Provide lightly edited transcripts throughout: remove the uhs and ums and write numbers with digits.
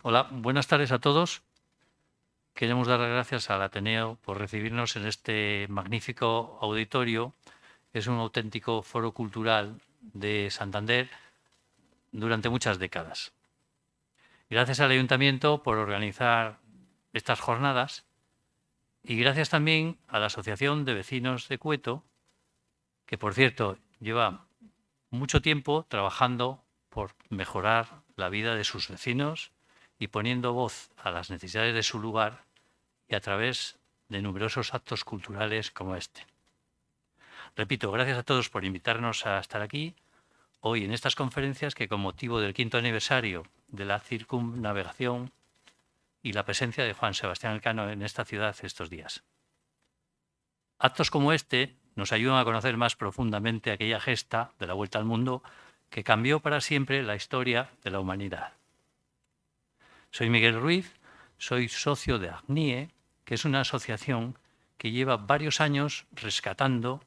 Hola, buenas tardes a todos. Queremos dar las gracias al Ateneo por recibirnos en este magnífico auditorio. Es un auténtico foro cultural de Santander durante muchas décadas. Gracias al Ayuntamiento por organizar estas jornadas y gracias también a la Asociación de Vecinos de Cueto, que por cierto lleva mucho tiempo trabajando por mejorar la vida de sus vecinos y poniendo voz a las necesidades de su lugar y a través de numerosos actos culturales como este. Repito, gracias a todos por invitarnos a estar aquí hoy en estas conferencias que con motivo del 5º aniversario de la circunnavegación y la presencia de Juan Sebastián Elcano en esta ciudad estos días. Actos como este nos ayudan a conocer más profundamente aquella gesta de la Vuelta al Mundo que cambió para siempre la historia de la humanidad. Soy Miguel Ruiz, soy socio de ACNIE, que es una asociación que lleva varios años rescatando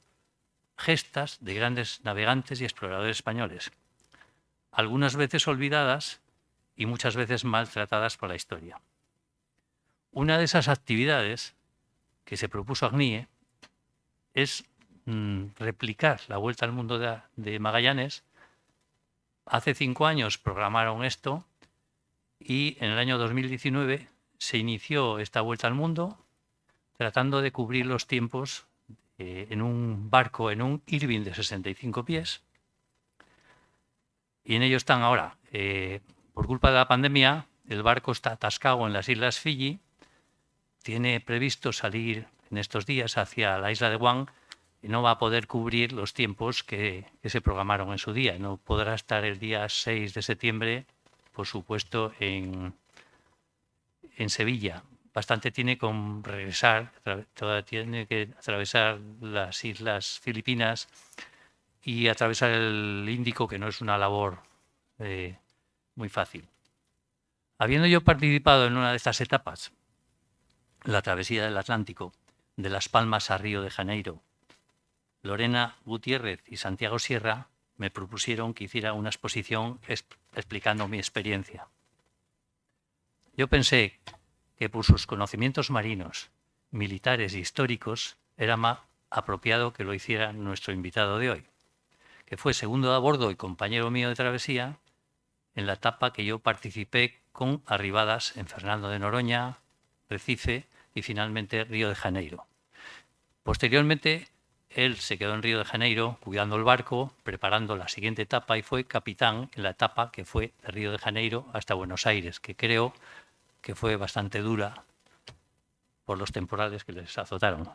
gestas de grandes navegantes y exploradores españoles, algunas veces olvidadas y muchas veces maltratadas por la historia. Una de esas actividades que se propuso ACNIE es replicar la Vuelta al Mundo de Magallanes. Hace 5 años programaron esto y en el año 2019 se inició esta Vuelta al Mundo tratando de cubrir los tiempos en un barco, en un Irving de 65 pies. Y en ello están ahora. Por culpa de la pandemia, el barco está atascado en las Islas Fiji. Tiene previsto salir en estos días hacia la isla de Guam y no va a poder cubrir los tiempos que se programaron en su día. No podrá estar el día 6 de septiembre, por supuesto, en Sevilla. Bastante tiene con regresar, todavía tiene que atravesar las islas Filipinas y atravesar el Índico, que no es una labor muy fácil. Habiendo yo participado en una de estas etapas, la travesía del Atlántico, de Las Palmas a Río de Janeiro, Lorena Gutiérrez y Santiago Sierra me propusieron que hiciera una exposición explicando mi experiencia. Yo pensé que por sus conocimientos marinos, militares e históricos era más apropiado que lo hiciera nuestro invitado de hoy, que fue segundo a bordo y compañero mío de travesía en la etapa que yo participé con arribadas en Fernando de Noroña, Recife y finalmente Río de Janeiro. Posteriormente, él se quedó en Río de Janeiro cuidando el barco, preparando la siguiente etapa y fue capitán en la etapa que fue de Río de Janeiro hasta Buenos Aires, que creo que fue bastante dura por los temporales que les azotaron.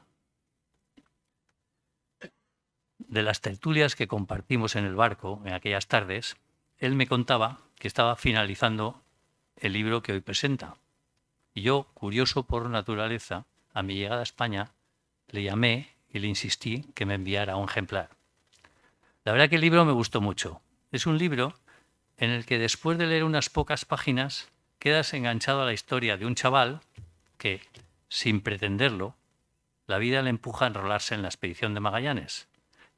De las tertulias que compartimos en el barco en aquellas tardes, él me contaba que estaba finalizando el libro que hoy presenta. Y yo, curioso por naturaleza, a mi llegada a España, le llamé y le insistí que me enviara un ejemplar. La verdad que el libro me gustó mucho. Es un libro en el que después de leer unas pocas páginas quedas enganchado a la historia de un chaval que, sin pretenderlo, la vida le empuja a enrolarse en la expedición de Magallanes.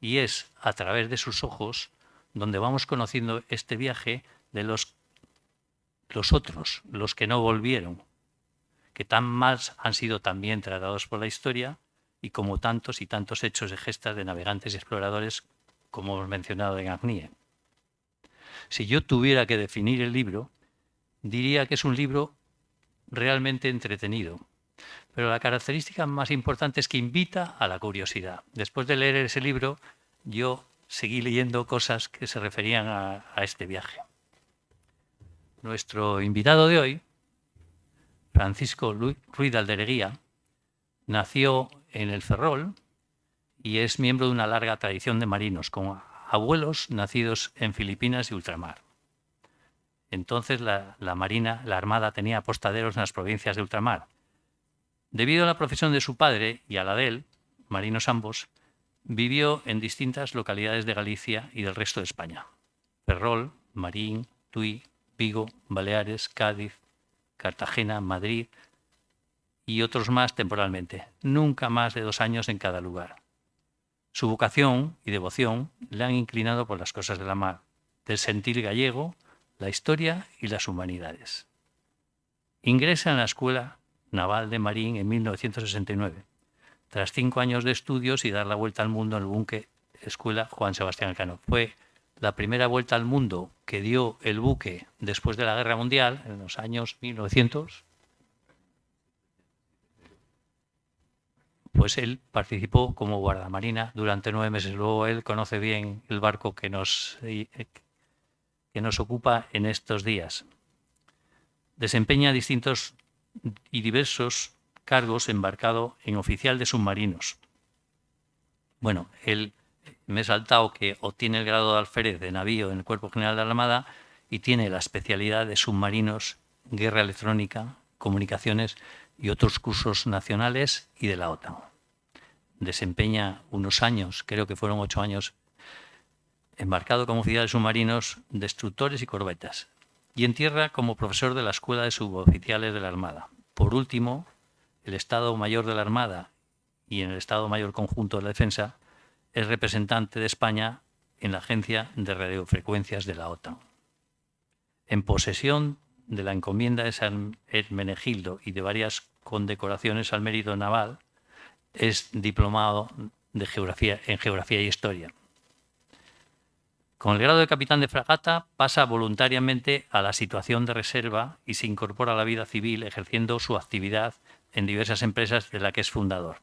Y es a través de sus ojos donde vamos conociendo este viaje de los otros, los que no volvieron, que tan mal han sido también tratados por la historia y como tantos y tantos hechos de gestas de navegantes y exploradores como hemos mencionado en ACNIE. Si yo tuviera que definir el libro, diría que es un libro realmente entretenido, pero la característica más importante es que invita a la curiosidad. Después de leer ese libro, yo seguí leyendo cosas que se referían a este viaje. Nuestro invitado de hoy, Francisco Ruiz de Aldereguía, nació en el Ferrol y es miembro de una larga tradición de marinos, con abuelos nacidos en Filipinas y ultramar. Entonces la Armada tenía apostaderos en las provincias de ultramar. Debido a la profesión de su padre y a la de él, marinos ambos, vivió en distintas localidades de Galicia y del resto de España. Ferrol, Marín, Tui, Vigo, Baleares, Cádiz, Cartagena, Madrid y otros más temporalmente, nunca más de 2 años en cada lugar. Su vocación y devoción le han inclinado por las cosas de la mar, del sentir gallego, la historia y las humanidades. Ingresa en la Escuela Naval de Marín en 1969, tras 5 años de estudios y dar la vuelta al mundo en el buque Escuela Juan Sebastián Elcano. Fue la primera vuelta al mundo que dio el buque después de la Guerra Mundial, en los años 1900. Pues él participó como guardamarina durante 9 meses. Luego él conoce bien el barco que nos ocupa en estos días. Desempeña distintos y diversos cargos embarcado en oficial de submarinos. Bueno, él me he saltado que obtiene el grado de alférez de navío en el Cuerpo General de la Armada y tiene la especialidad de submarinos, guerra electrónica, comunicaciones y otros cursos nacionales y de la OTAN. Desempeña unos años, creo que fueron 8 años, embarcado como oficial de submarinos, destructores y corbetas. Y en tierra como profesor de la Escuela de Suboficiales de la Armada. Por último, el Estado Mayor de la Armada y en el Estado Mayor Conjunto de la Defensa es representante de España en la Agencia de Radiofrecuencias de la OTAN. En posesión de la encomienda de San Hermenegildo y de varias condecoraciones al mérito naval, es diplomado en Geografía y Historia. Con el grado de capitán de fragata pasa voluntariamente a la situación de reserva y se incorpora a la vida civil ejerciendo su actividad en diversas empresas de la que es fundador,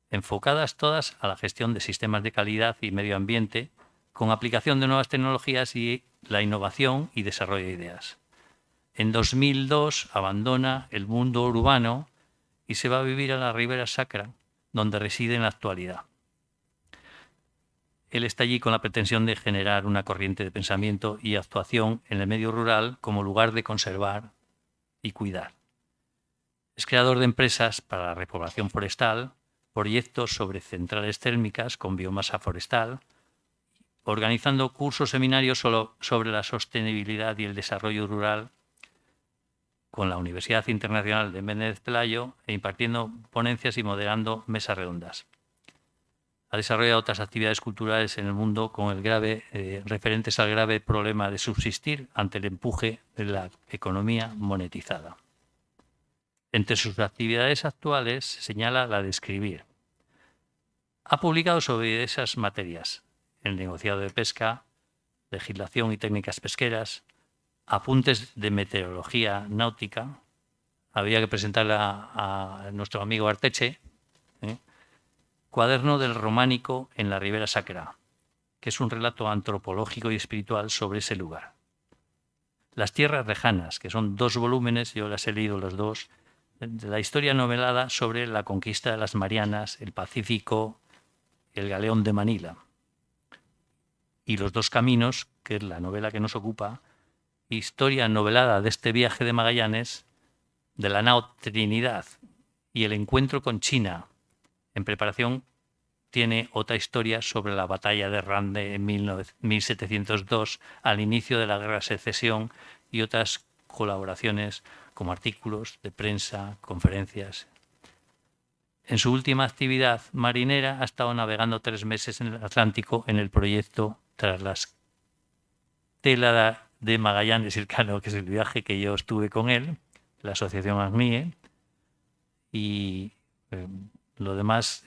enfocadas todas a la gestión de sistemas de calidad y medio ambiente, con aplicación de nuevas tecnologías y la innovación y desarrollo de ideas. En 2002 abandona el mundo urbano y se va a vivir a la Ribera Sacra, donde reside en la actualidad. Él está allí con la pretensión de generar una corriente de pensamiento y actuación en el medio rural como lugar de conservar y cuidar. Es creador de empresas para la repoblación forestal, proyectos sobre centrales térmicas con biomasa forestal, organizando cursos, seminarios sobre la sostenibilidad y el desarrollo rural con la Universidad Internacional de Méndez Pelayo e impartiendo ponencias y moderando mesas redondas. Ha desarrollado otras actividades culturales en el mundo con referentes al grave problema de subsistir ante el empuje de la economía monetizada. Entre sus actividades actuales se señala la de escribir. Ha publicado sobre esas materias: el negociado de pesca, legislación y técnicas pesqueras, apuntes de meteorología náutica. Había que presentarla a nuestro amigo Arteche. Cuaderno del Románico en la Ribera Sacra, que es un relato antropológico y espiritual sobre ese lugar. Las tierras lejanas, que son 2 volúmenes, yo las he leído los 2, de la historia novelada sobre la conquista de las Marianas, el Pacífico, el Galeón de Manila. Y Los 2 caminos, que es la novela que nos ocupa, historia novelada de este viaje de Magallanes, de la nao Trinidad y el encuentro con China. En preparación tiene otra historia sobre la batalla de Rande en 1702, al inicio de la Guerra de Secesión, y otras colaboraciones como artículos de prensa, conferencias. En su última actividad marinera ha estado navegando 3 meses en el Atlántico en el proyecto Tras la Estela de Magallanes y Elcano, que es el viaje que yo estuve con él, la asociación ACNIE, y lo demás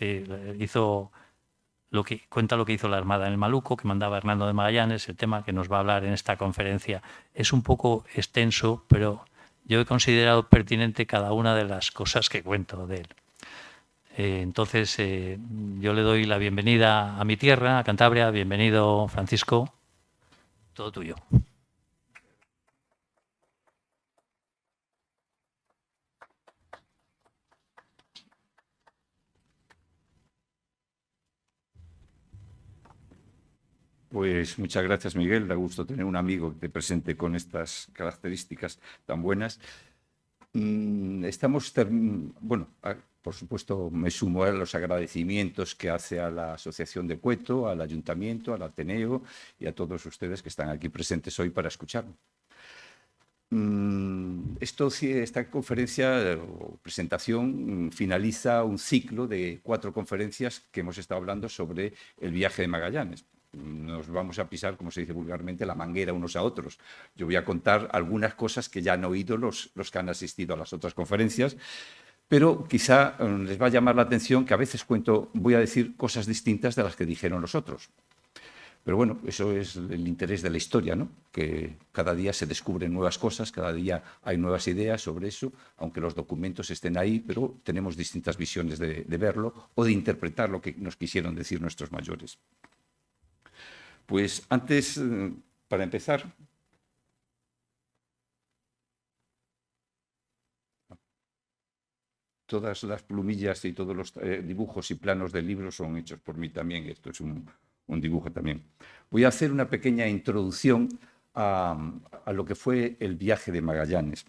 cuenta lo que hizo la Armada en el Maluco, que mandaba Hernando de Magallanes. El tema que nos va a hablar en esta conferencia es un poco extenso, pero yo he considerado pertinente cada una de las cosas que cuento de él. Entonces, yo le doy la bienvenida a mi tierra, a Cantabria. Bienvenido, Francisco. Todo tuyo. Pues muchas gracias, Miguel. Da gusto tener un amigo que te presente con estas características tan buenas. Por supuesto, me sumo a los agradecimientos que hace a la Asociación de Cueto, al Ayuntamiento, al Ateneo y a todos ustedes que están aquí presentes hoy para escucharme. Esta conferencia o presentación finaliza un ciclo de 4 conferencias que hemos estado hablando sobre el viaje de Magallanes. nos vamos a pisar, como se dice vulgarmente, la manguera unos a otros. Yo voy a contar algunas cosas que ya han oído los que han asistido a las otras conferencias, pero quizá les va a llamar la atención que a veces voy a decir cosas distintas de las que dijeron los otros. Pero bueno, eso es el interés de la historia, ¿no? Que cada día se descubren nuevas cosas, cada día hay nuevas ideas sobre eso, aunque los documentos estén ahí, pero tenemos distintas visiones de verlo o de interpretar lo que nos quisieron decir nuestros mayores. Pues antes, para empezar, todas las plumillas y todos los dibujos y planos del libro son hechos por mí también. Esto es un dibujo también. Voy a hacer una pequeña introducción a lo que fue el viaje de Magallanes.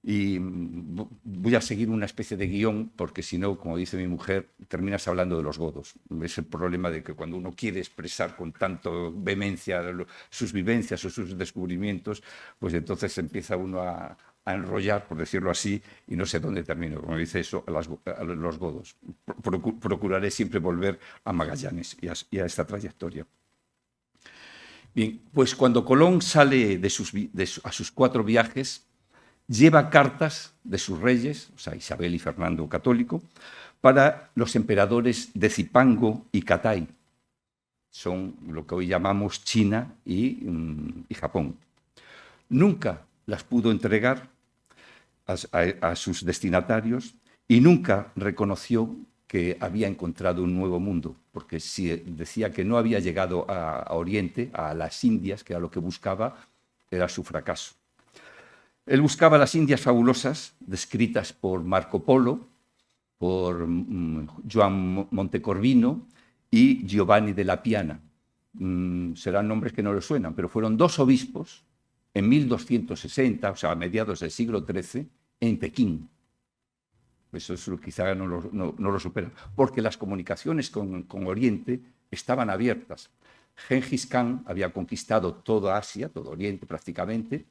Y voy a seguir una especie de guión, porque si no, como dice mi mujer, terminas hablando de los godos. Es el problema de que cuando uno quiere expresar con tanto vehemencia sus vivencias o sus descubrimientos, pues entonces empieza uno a enrollar, por decirlo así, y no sé dónde termino, como dice eso, a los godos. Procuraré siempre volver a Magallanes y a esta trayectoria. Bien, pues cuando Colón sale a sus 4 viajes, lleva cartas de sus reyes, o sea, Isabel y Fernando católico, para los emperadores de Zipango y Catay. Son lo que hoy llamamos China y Japón. Nunca las pudo entregar a sus destinatarios y nunca reconoció que había encontrado un nuevo mundo, porque si decía que no había llegado a Oriente, a las Indias, que era lo que buscaba, era su fracaso. Él buscaba las Indias fabulosas, descritas por Marco Polo, por Joan Montecorvino y Giovanni de la Piana. Serán nombres que no le suenan, pero fueron 2 obispos en 1260, o sea, a mediados del siglo XIII, en Pekín. Eso quizá no lo supera, porque las comunicaciones con Oriente estaban abiertas. Gengis Khan había conquistado toda Asia, todo Oriente prácticamente,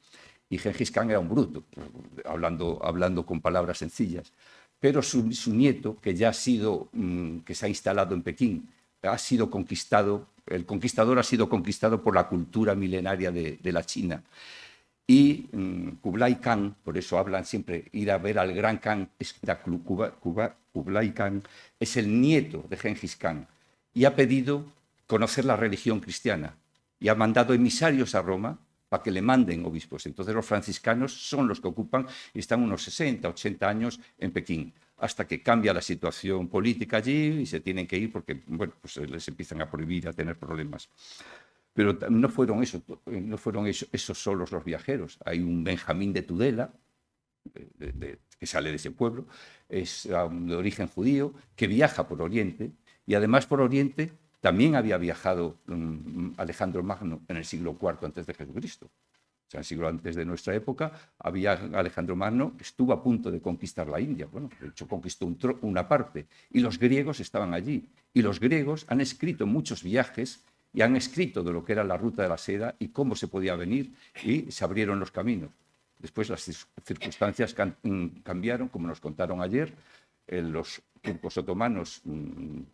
y Gengis Khan era un bruto, hablando con palabras sencillas. Pero su nieto, que se ha instalado en Pekín, ha sido conquistado, el conquistador ha sido conquistado por la cultura milenaria de la China. Y Kublai Khan, por eso hablan siempre, ir a ver al gran Khan, Kublai Khan es el nieto de Gengis Khan y ha pedido conocer la religión cristiana y ha mandado emisarios a Roma para que le manden obispos. Entonces los franciscanos son los que ocupan y están unos 60, 80 años en Pekín, hasta que cambia la situación política allí y se tienen que ir porque bueno, pues les empiezan a prohibir, a tener problemas. Pero no fueron esos solos los viajeros. Hay un Benjamín de Tudela, que sale de ese pueblo, es de origen judío, que viaja por Oriente, y además por Oriente también había viajado Alejandro Magno en el siglo IV antes de Jesucristo. O sea, en el siglo antes de nuestra época, Alejandro Magno estuvo a punto de conquistar la India. Bueno, de hecho, conquistó una parte, y los griegos estaban allí. Y los griegos han escrito muchos viajes y han escrito de lo que era la ruta de la seda y cómo se podía venir, y se abrieron los caminos. Después las circunstancias cambiaron, como nos contaron ayer. Los turcos otomanos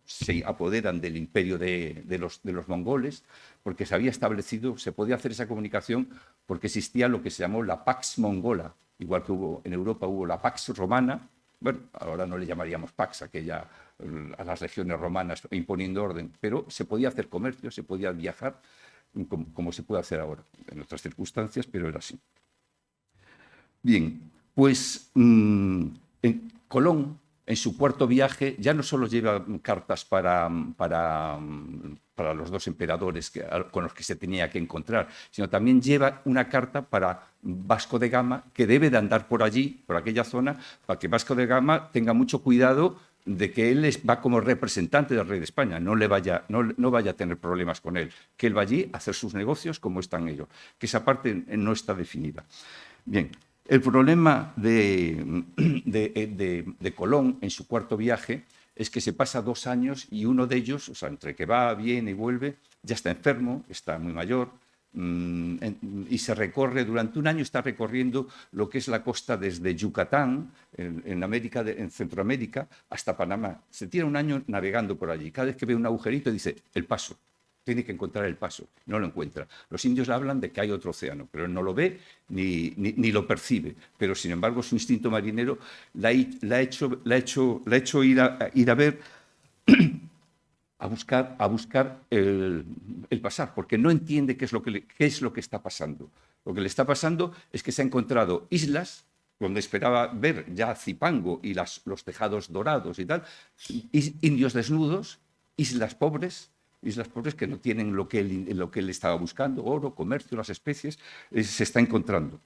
se apoderan del imperio de los mongoles, porque se había establecido, se podía hacer esa comunicación porque existía lo que se llamó la Pax Mongola, igual que en Europa hubo la Pax Romana. Bueno, ahora no le llamaríamos Pax a las regiones romanas imponiendo orden, pero se podía hacer comercio, se podía viajar como se puede hacer ahora, en otras circunstancias, pero era así. Bien, pues Colón, en su 4º viaje, ya no solo lleva cartas para los 2 emperadores con los que se tenía que encontrar, sino también lleva una carta para Vasco de Gama, que debe de andar por allí, por aquella zona, para que Vasco de Gama tenga mucho cuidado de que él va como representante del rey de España, no vaya a tener problemas con él, que él va allí a hacer sus negocios como están ellos, que esa parte no está definida. Bien, el problema de Colón en su 4º viaje es que se pasa 2 años y uno de ellos, o sea, entre que va, viene y vuelve, ya está enfermo, está muy mayor, y se recorre, durante un año está recorriendo lo que es la costa desde Yucatán, en Centroamérica, hasta Panamá. Se tira un año navegando por allí. Cada vez que ve un agujerito dice, el paso. tiene que encontrar el paso, no lo encuentra. Los indios hablan de que hay otro océano, pero él no lo ve ni lo percibe. Pero, sin embargo, su instinto marinero la ha hecho ir a ver, a buscar el pasar, porque no entiende qué es lo que está pasando. Lo que le está pasando es que se ha encontrado islas donde esperaba ver ya Zipango y los tejados dorados y tal, indios desnudos, islas pobres que no tienen lo que él estaba buscando, oro, comercio, las especies, se está encontrando.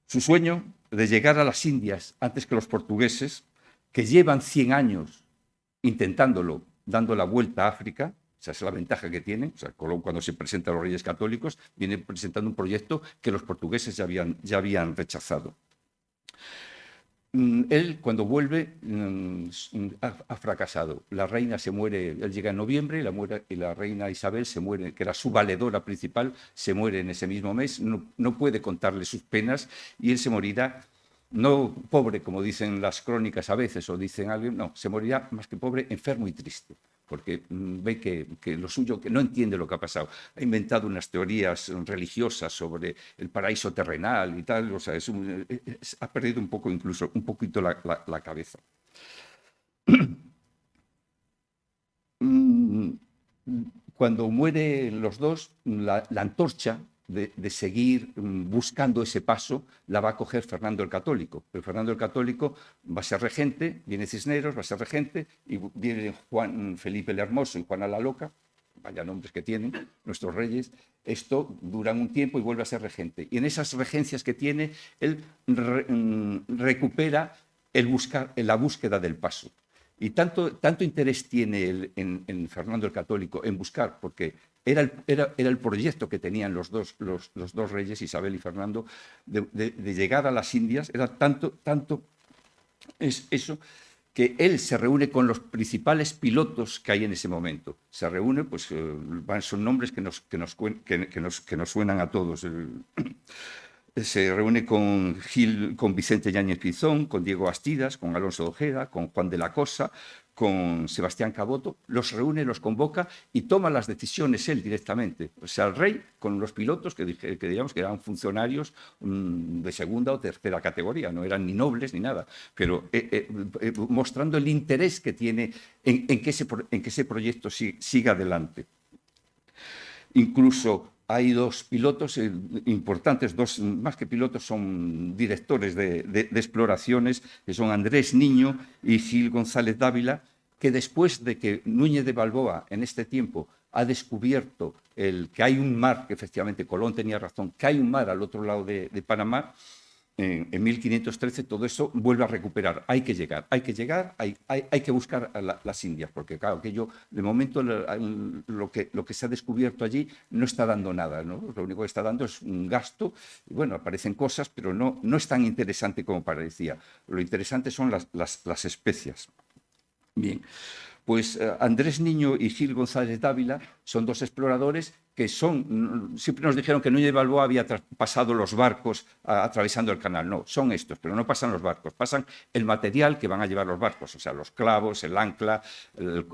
Su sueño de llegar a las Indias antes que los portugueses, que llevan 100 años intentándolo, dando la vuelta a África. Esa es la ventaja que tiene. O sea, Colón, cuando se presenta a los Reyes Católicos, viene presentando un proyecto que los portugueses ya habían rechazado. Él, cuando vuelve, ha fracasado. La reina se muere, él llega en noviembre, y la reina Isabel se muere, que era su valedora principal, se muere en ese mismo mes. No puede contarle sus penas y él se morirá, no pobre, como dicen las crónicas a veces, o dicen alguien, no, se morirá más que pobre, enfermo y triste, porque ve que lo suyo, que no entiende lo que ha pasado. Ha inventado unas teorías religiosas sobre el paraíso terrenal y tal, o sea, ha perdido un poquito la cabeza. Cuando mueren los dos, la antorcha de seguir buscando ese paso la va a coger Fernando el Católico. Pero Fernando el Católico va a ser regente, viene Cisneros, va a ser regente, y viene Juan Felipe el Hermoso y Juana la Loca, vaya nombres que tienen nuestros reyes. Esto dura un tiempo y vuelve a ser regente. Y en esas regencias que tiene, él recupera la búsqueda del paso. Y tanto interés tiene él en Fernando el Católico en buscar, porque era el proyecto que tenían los dos reyes, Isabel y Fernando, de llegar a las Indias. Era tanto es eso, que él se reúne con los principales pilotos que hay en ese momento. Se reúne, pues son nombres que nos suenan a todos. Se reúne con Vicente Yáñez Pinzón, con Diego Bastidas, con Alonso de Ojeda, con Juan de la Cosa, con Sebastián Caboto. Los reúne, los convoca y toma las decisiones él directamente. O sea, el rey con los pilotos, que digamos que eran funcionarios de segunda o tercera categoría, no eran ni nobles ni nada, pero mostrando el interés que tiene en que ese proyecto siga adelante. Incluso hay dos pilotos importantes, más que pilotos, son directores de exploraciones, que son Andrés Niño y Gil González Dávila, que después de que Núñez de Balboa en este tiempo ha descubierto que hay un mar, que efectivamente Colón tenía razón, que hay un mar al otro lado de Panamá, en 1513 todo eso vuelve a recuperar. Hay que llegar, hay que buscar a las Indias, porque claro, aquello, de momento lo que se ha descubierto allí no está dando nada, ¿no? Lo único que está dando es un gasto, y bueno, aparecen cosas, pero no es tan interesante como parecía. Lo interesante son las especias. Bien, pues Andrés Niño y Gil González Dávila son dos exploradores que siempre nos dijeron que Núñez de Balboa había pasado los barcos atravesando el canal. No, son estos, pero no pasan los barcos, pasan el material que van a llevar los barcos, o sea, los clavos, el ancla,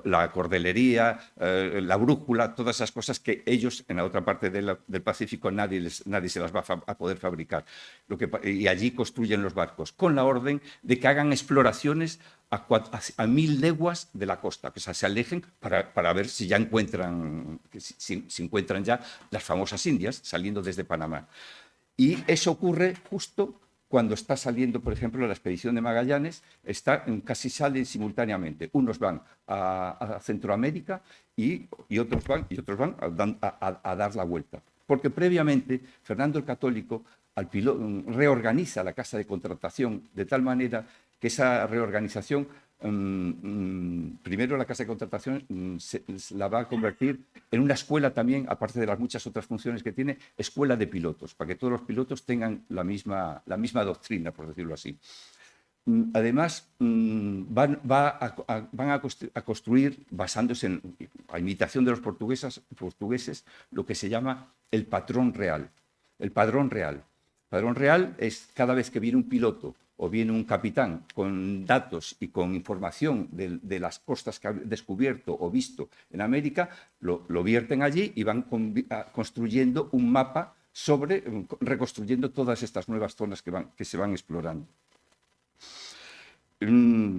la cordelería, la brújula, todas esas cosas que ellos en la otra parte del Pacífico nadie se las va a poder fabricar. Y allí construyen los barcos, con la orden de que hagan exploraciones a 1000 leguas de la costa, que se alejen para ver si ya encuentran ya las famosas Indias saliendo desde Panamá. Y eso ocurre justo cuando está saliendo, por ejemplo, la expedición de Magallanes, casi salen simultáneamente. Unos van a Centroamérica y otros van a dar la vuelta. Porque previamente Fernando el Católico reorganiza la casa de contratación de tal manera que esa reorganización, primero la casa de contratación la va a convertir en una escuela también, aparte de las muchas otras funciones que tiene, escuela de pilotos, para que todos los pilotos tengan la misma doctrina, por decirlo así. Además, van a construir, basándose a imitación de los portugueses, lo que se llama el patrón real. El padrón real. El padrón real es cada vez que viene un piloto o viene un capitán con datos y con información de las costas que ha descubierto o visto en América, lo vierten allí y van construyendo un mapa reconstruyendo todas estas nuevas zonas que se van explorando.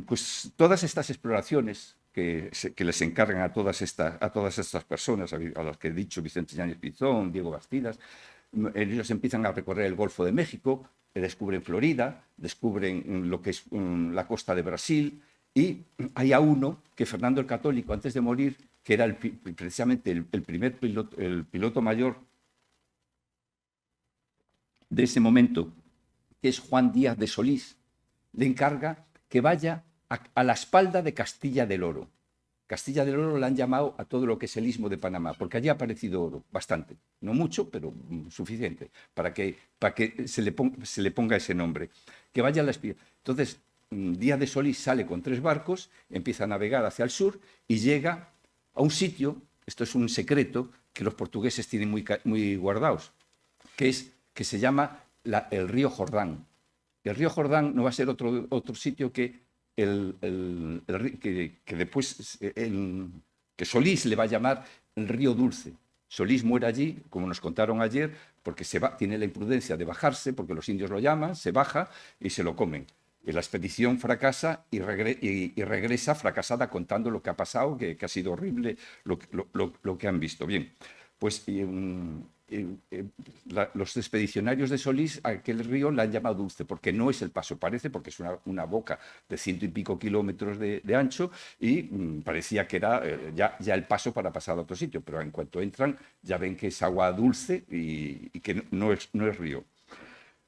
Pues todas estas exploraciones que les encargan a todas estas personas, a las que he dicho, Vicente Yáñez Pinzón, Diego Bastidas, ellos empiezan a recorrer el Golfo de México, descubren Florida, descubren lo que es la costa de Brasil, y hay a uno que Fernando el Católico, antes de morir, que era precisamente el primer piloto, el piloto mayor de ese momento, que es Juan Díaz de Solís, le encarga que vaya a la espalda de Castilla del Oro. Castilla del Oro la han llamado a todo lo que es el Istmo de Panamá, porque allí ha aparecido oro, bastante, no mucho, pero suficiente, para que se le ponga ese nombre. Que vaya a la espalda. Entonces, Díaz de Solís sale con 3 barcos, empieza a navegar hacia el sur y llega a un sitio, esto es un secreto que los portugueses tienen muy guardados, que se llama el río Jordán. El río Jordán no va a ser otro sitio que que después que Solís le va a llamar el río Dulce. Solís muere allí, como nos contaron ayer, porque tiene la imprudencia de bajarse, porque los indios lo llaman, se baja y se lo comen. Y la expedición fracasa y regresa fracasada contando lo que ha pasado, que ha sido horrible lo que han visto. Bien, pues los expedicionarios de Solís a aquel río la han llamado Dulce, porque no es el paso, parece, porque es una boca de 100 y pico kilómetros de ancho y parecía que era ya el paso para pasar a otro sitio, pero en cuanto entran ya ven que es agua dulce y que no es río.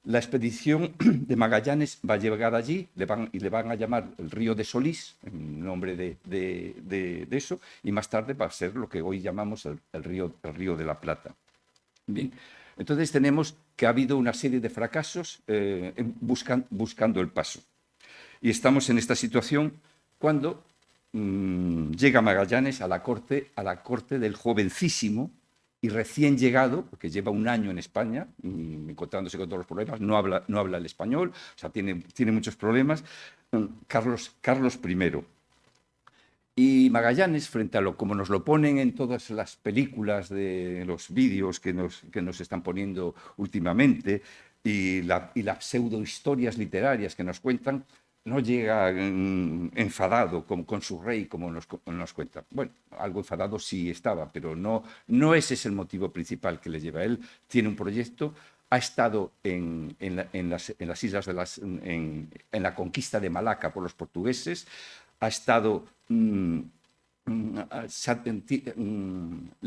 La expedición de Magallanes va a llegar allí le van a llamar el río de Solís, en nombre de eso, y más tarde va a ser lo que hoy llamamos el río de la Plata. Bien, entonces tenemos que ha habido una serie de fracasos buscando el paso. Y estamos en esta situación cuando llega Magallanes a la corte del jovencísimo y recién llegado, porque lleva un año en España, encontrándose con todos los problemas, no habla el español, o sea, tiene muchos problemas, Carlos I. Y Magallanes, frente a como nos lo ponen en todas las películas de los vídeos que nos están poniendo últimamente, y las pseudohistorias literarias que nos cuentan, no llega enfadado con su rey, como nos cuentan. Bueno, algo enfadado sí estaba, pero no ese es el motivo principal que le lleva. Él tiene un proyecto, ha estado en las islas en la conquista de Malaca por los portugueses, ha estado, le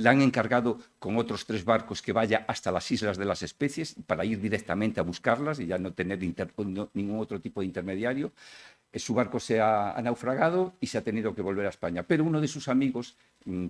han encargado con otros 3 barcos que vaya hasta las Islas de las Especies para ir directamente a buscarlas y ya no tener ningún otro tipo de intermediario. Su barco se ha naufragado y se ha tenido que volver a España. Pero uno de sus amigos,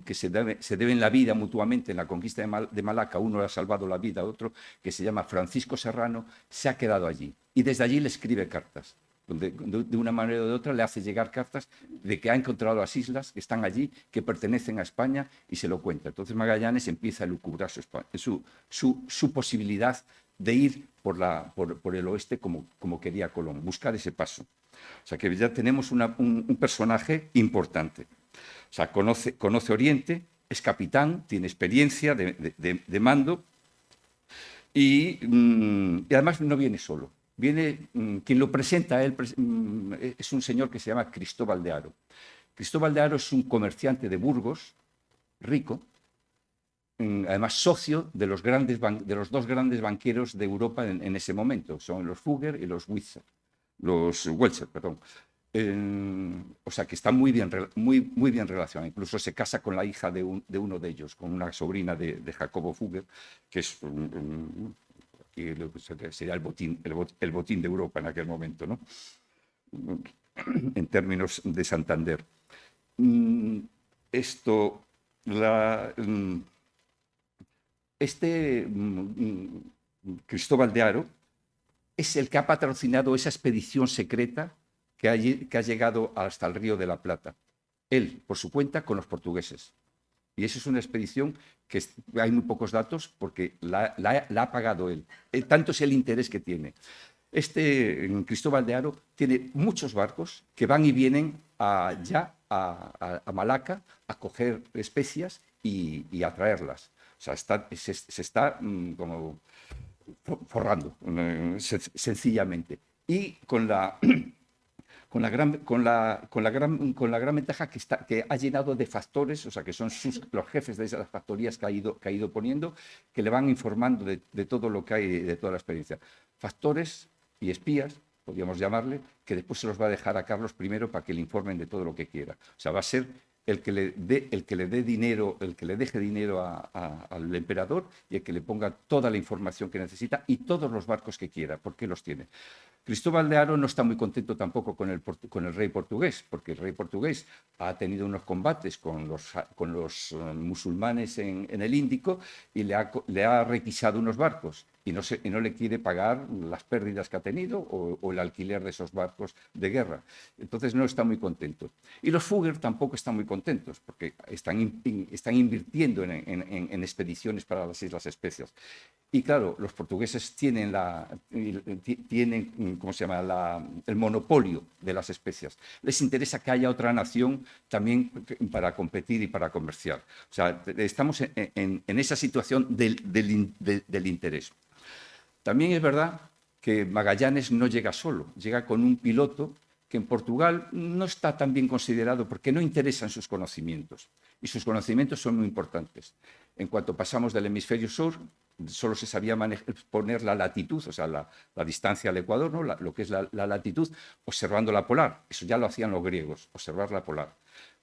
que se deben la vida mutuamente en la conquista de Malaca, uno le ha salvado la vida, otro, que se llama Francisco Serrano, se ha quedado allí. Y desde allí le escribe cartas. De una manera o de otra le hace llegar cartas de que ha encontrado las islas que están allí, que pertenecen a España, y se lo cuenta. Entonces Magallanes empieza a lucubrar su posibilidad de ir por el oeste como quería Colón, buscar ese paso. O sea que ya tenemos un personaje importante. O sea, conoce Oriente, es capitán, tiene experiencia de mando y además no viene solo. Quien lo presenta a él es un señor que se llama Cristóbal de Haro. Cristóbal de Haro es un comerciante de Burgos, rico, además socio de los 2 grandes banqueros de Europa en ese momento, son los Fugger y los Welser, perdón. O sea que está muy bien relacionado. Incluso se casa con la hija de uno de ellos, con una sobrina de Jacobo Fugger, que es sería el botín de Europa en aquel momento, ¿no? En términos de Santander. Cristóbal de Haro es el que ha patrocinado esa expedición secreta que ha llegado hasta el Río de la Plata. Él, por su cuenta, con los portugueses. Y esa es una expedición que hay muy pocos datos porque la ha pagado él. Tanto es el interés que tiene. Cristóbal de Haro tiene muchos barcos que van y vienen ya a Malaca a coger especias y a traerlas. O sea, se está como forrando, sencillamente. Y con la gran ventaja que ha llenado de factores, o sea, que son los jefes de esas factorías que ha ido poniendo, que le van informando de todo lo que hay, de toda la experiencia. Factores y espías, podríamos llamarle, que después se los va a dejar a Carlos I para que le informen de todo lo que quiera. O sea, va a ser el que le dé dinero, el que le deje dinero al emperador y el que le ponga toda la información que necesita y todos los barcos que quiera, porque los tiene. Cristóbal de Haro no está muy contento tampoco con el rey portugués, porque el rey portugués ha tenido unos combates con los musulmanes en el Índico y le ha requisado unos barcos y no le quiere pagar las pérdidas que ha tenido o el alquiler de esos barcos de guerra. Entonces no está muy contento. Y los Fugger tampoco están muy contentos, porque están invirtiendo en expediciones para las Islas Especias. Y claro, los portugueses tienen ¿cómo se llama? El monopolio de las especias. Les interesa que haya otra nación también para competir y para comerciar. O sea, estamos en esa situación del interés. También es verdad que Magallanes no llega solo, llega con un piloto que en Portugal no está tan bien considerado porque no interesan sus conocimientos. Y sus conocimientos son muy importantes. En cuanto pasamos del hemisferio sur, solo se sabía poner la latitud, o sea, la distancia al Ecuador, ¿no? Lo que es la latitud, observando la polar. Eso ya lo hacían los griegos, observar la polar.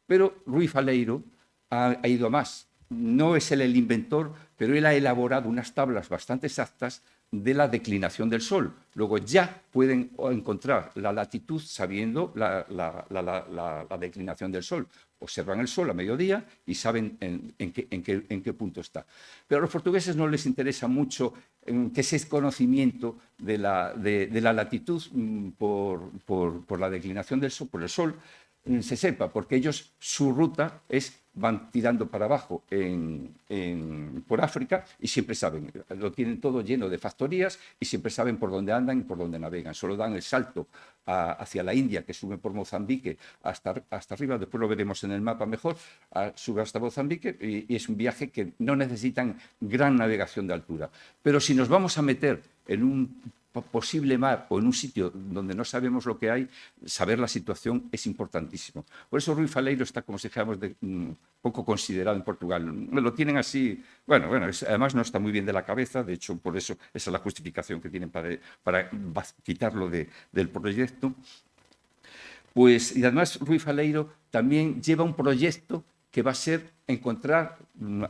Pero Rui Faleiro ha ido más. No es él el inventor, pero él ha elaborado unas tablas bastante exactas de la declinación del Sol. Luego ya pueden encontrar la latitud sabiendo la declinación del Sol. Observan el Sol a mediodía y saben en qué punto está. Pero a los portugueses no les interesa mucho que ese conocimiento de la latitud por la declinación del Sol, por el Sol, se sepa, porque ellos, su ruta van tirando para abajo por África y siempre saben, lo tienen todo lleno de factorías y siempre saben por dónde andan y por dónde navegan. Solo dan el salto hacia la India, que sube por Mozambique hasta arriba, después lo veremos en el mapa mejor, sube hasta Mozambique y es un viaje que no necesitan gran navegación de altura. Pero si nos vamos a meter en un posible mar o en un sitio donde no sabemos lo que hay, saber la situación es importantísimo. Por eso Rui Faleiro está, como si dijéramos, poco considerado en Portugal. Lo tienen así, bueno, además no está muy bien de la cabeza, de hecho, por eso esa es la justificación que tienen para quitarlo del proyecto. Pues, y además Rui Faleiro también lleva un proyecto que va a ser encontrar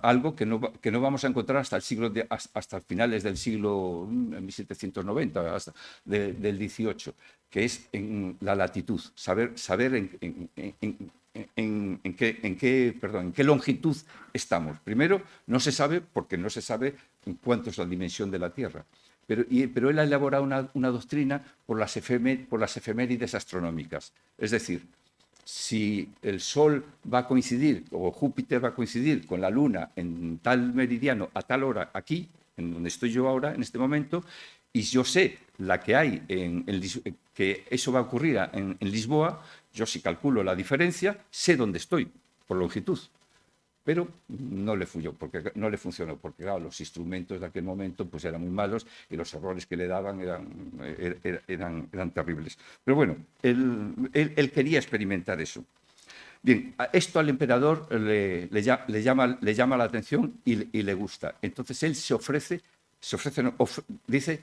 algo que no vamos a encontrar hasta finales del siglo 1790, hasta del XVIII, que es en la latitud, saber en qué longitud estamos. Primero, no se sabe porque no se sabe cuánto es la dimensión de la Tierra. Pero él ha elaborado una doctrina por las efemérides astronómicas. Es decir, si el Sol va a coincidir o Júpiter va a coincidir con la Luna en tal meridiano a tal hora aquí, en donde estoy yo ahora, en este momento, y yo sé la que hay, que eso va a ocurrir en Lisboa, yo si calculo la diferencia, sé dónde estoy, por longitud. Pero no le funcionó, porque claro, los instrumentos de aquel momento pues, eran muy malos y los errores que le daban eran terribles. Pero bueno, él quería experimentar eso. Bien, esto al emperador le llama la atención y le gusta. Entonces él dice,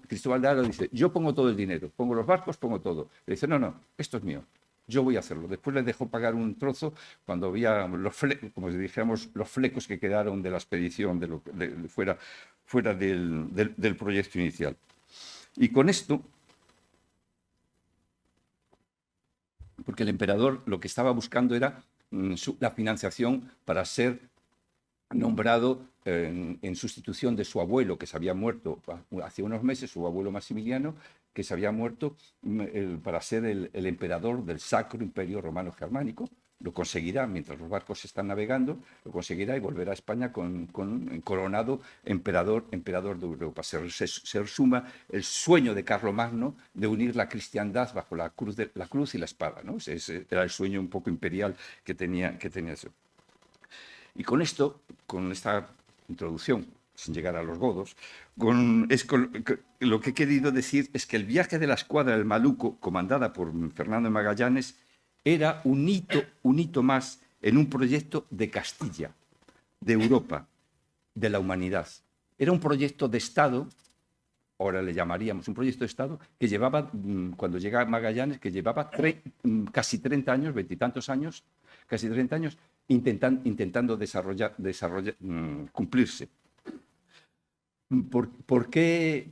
Cristóbal de Haro dice, yo pongo todo el dinero, pongo los barcos, pongo todo. Le dice, no, esto es mío. Yo voy a hacerlo. Después le dejó pagar un trozo cuando había como dijéramos, los flecos que quedaron de la expedición fuera del proyecto inicial. Y con esto, porque el emperador lo que estaba buscando era la financiación para ser nombrado en sustitución de su abuelo, que se había muerto hace unos meses, su abuelo Maximiliano, que se había muerto para ser el emperador del Sacro Imperio Romano Germánico, lo conseguirá mientras los barcos están navegando, lo conseguirá y volverá a España coronado emperador de Europa. Se resuma el sueño de Carlomagno de unir la cristiandad bajo la cruz y la espada, ¿no? Ese era el sueño un poco imperial que tenía eso. Y con esta introducción, sin llegar a los godos, lo que he querido decir es que el viaje de la escuadra del Maluco, comandada por Fernando de Magallanes, era un hito más en un proyecto de Castilla, de Europa, de la humanidad. Era un proyecto de Estado, ahora le llamaríamos un proyecto de Estado, que llevaba, cuando llega Magallanes, que llevaba casi 30 años, veintitantos años, casi 30 años, intentando cumplirse. ¿Por qué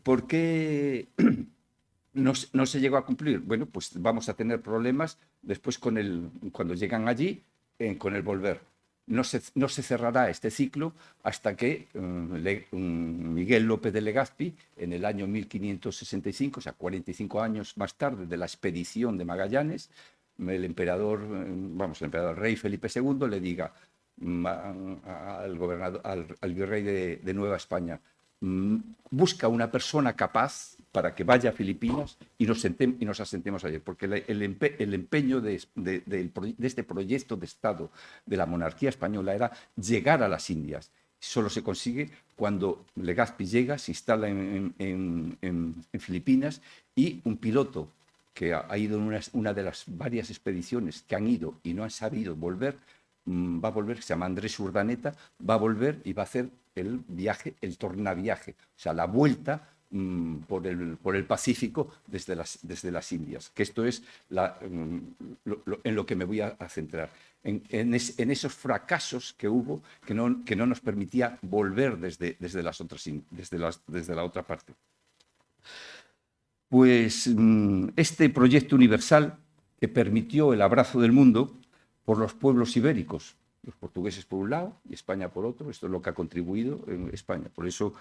no se llegó a cumplir? Bueno, pues vamos a tener problemas después cuando llegan allí, con el volver. No se cerrará este ciclo hasta que Miguel López de Legazpi, en el año 1565, o sea, 45 años más tarde de la expedición de Magallanes, el emperador rey Felipe II le diga al virrey de Nueva España: busca una persona capaz para que vaya a Filipinas y nos asentemos allí, porque el empeño de este proyecto de Estado de la monarquía española era llegar a las Indias. Solo se consigue cuando Legazpi llega, se instala en Filipinas, y un piloto que ha ido en una de las varias expediciones que han ido y no han sabido volver, va a volver, se llama Andrés Urdaneta, va a volver y va a hacer el viaje, el tornaviaje, o sea, la vuelta por el Pacífico desde las Indias, que esto es en lo que me voy a centrar, en esos fracasos que hubo que no nos permitía volver desde la otra parte. Pues este proyecto universal que permitió el abrazo del mundo por los pueblos ibéricos, los portugueses por un lado y España por otro, esto es lo que ha contribuido en España. Por eso,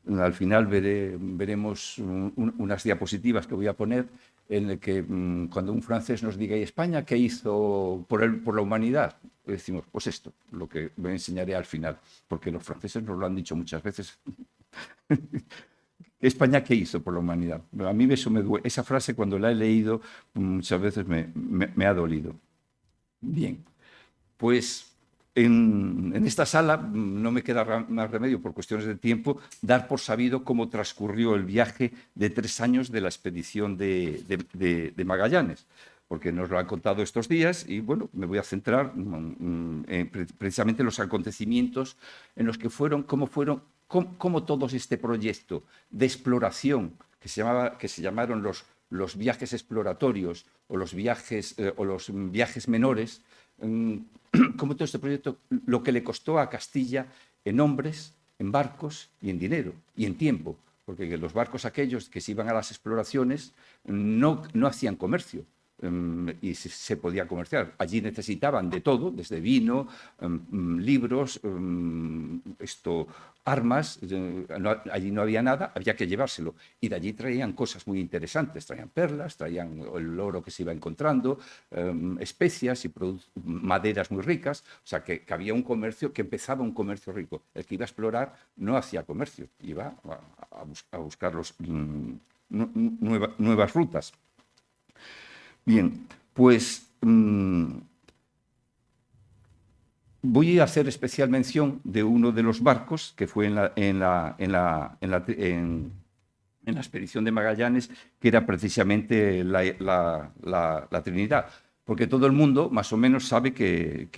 al final veremos unas diapositivas que voy a poner en el que cuando un francés nos diga: ¿y España qué hizo por la humanidad? Decimos: pues esto, lo que me enseñaré al final, porque los franceses nos lo han dicho muchas veces. ¿España qué hizo por la humanidad? A mí eso me duele. Esa frase, cuando la he leído, muchas veces me ha dolido. Bien, pues en esta sala no me queda más remedio, por cuestiones de tiempo, dar por sabido cómo transcurrió el viaje de 3 años de la expedición de Magallanes, porque nos lo han contado estos días y, bueno, me voy a centrar precisamente en los acontecimientos en los que cómo todo este proyecto de exploración que se llamaron los viajes exploratorios o los viajes menores, como todo este proyecto, lo que le costó a Castilla en hombres, en barcos y en dinero y en tiempo, porque los barcos aquellos que se iban a las exploraciones no hacían comercio. Y se podía comerciar. Allí necesitaban de todo, desde vino, libros, armas. Allí no había nada, había que llevárselo. Y de allí traían cosas muy interesantes, traían perlas, traían el oro que se iba encontrando, especias y maderas muy ricas. O sea, que había un comercio, que empezaba un comercio rico. El que iba a explorar no hacía comercio, iba a buscar nuevas rutas. Bien, pues voy a hacer especial mención de uno de los barcos que fue en la expedición de Magallanes, que era precisamente la Trinidad, porque todo el mundo más o menos sabe que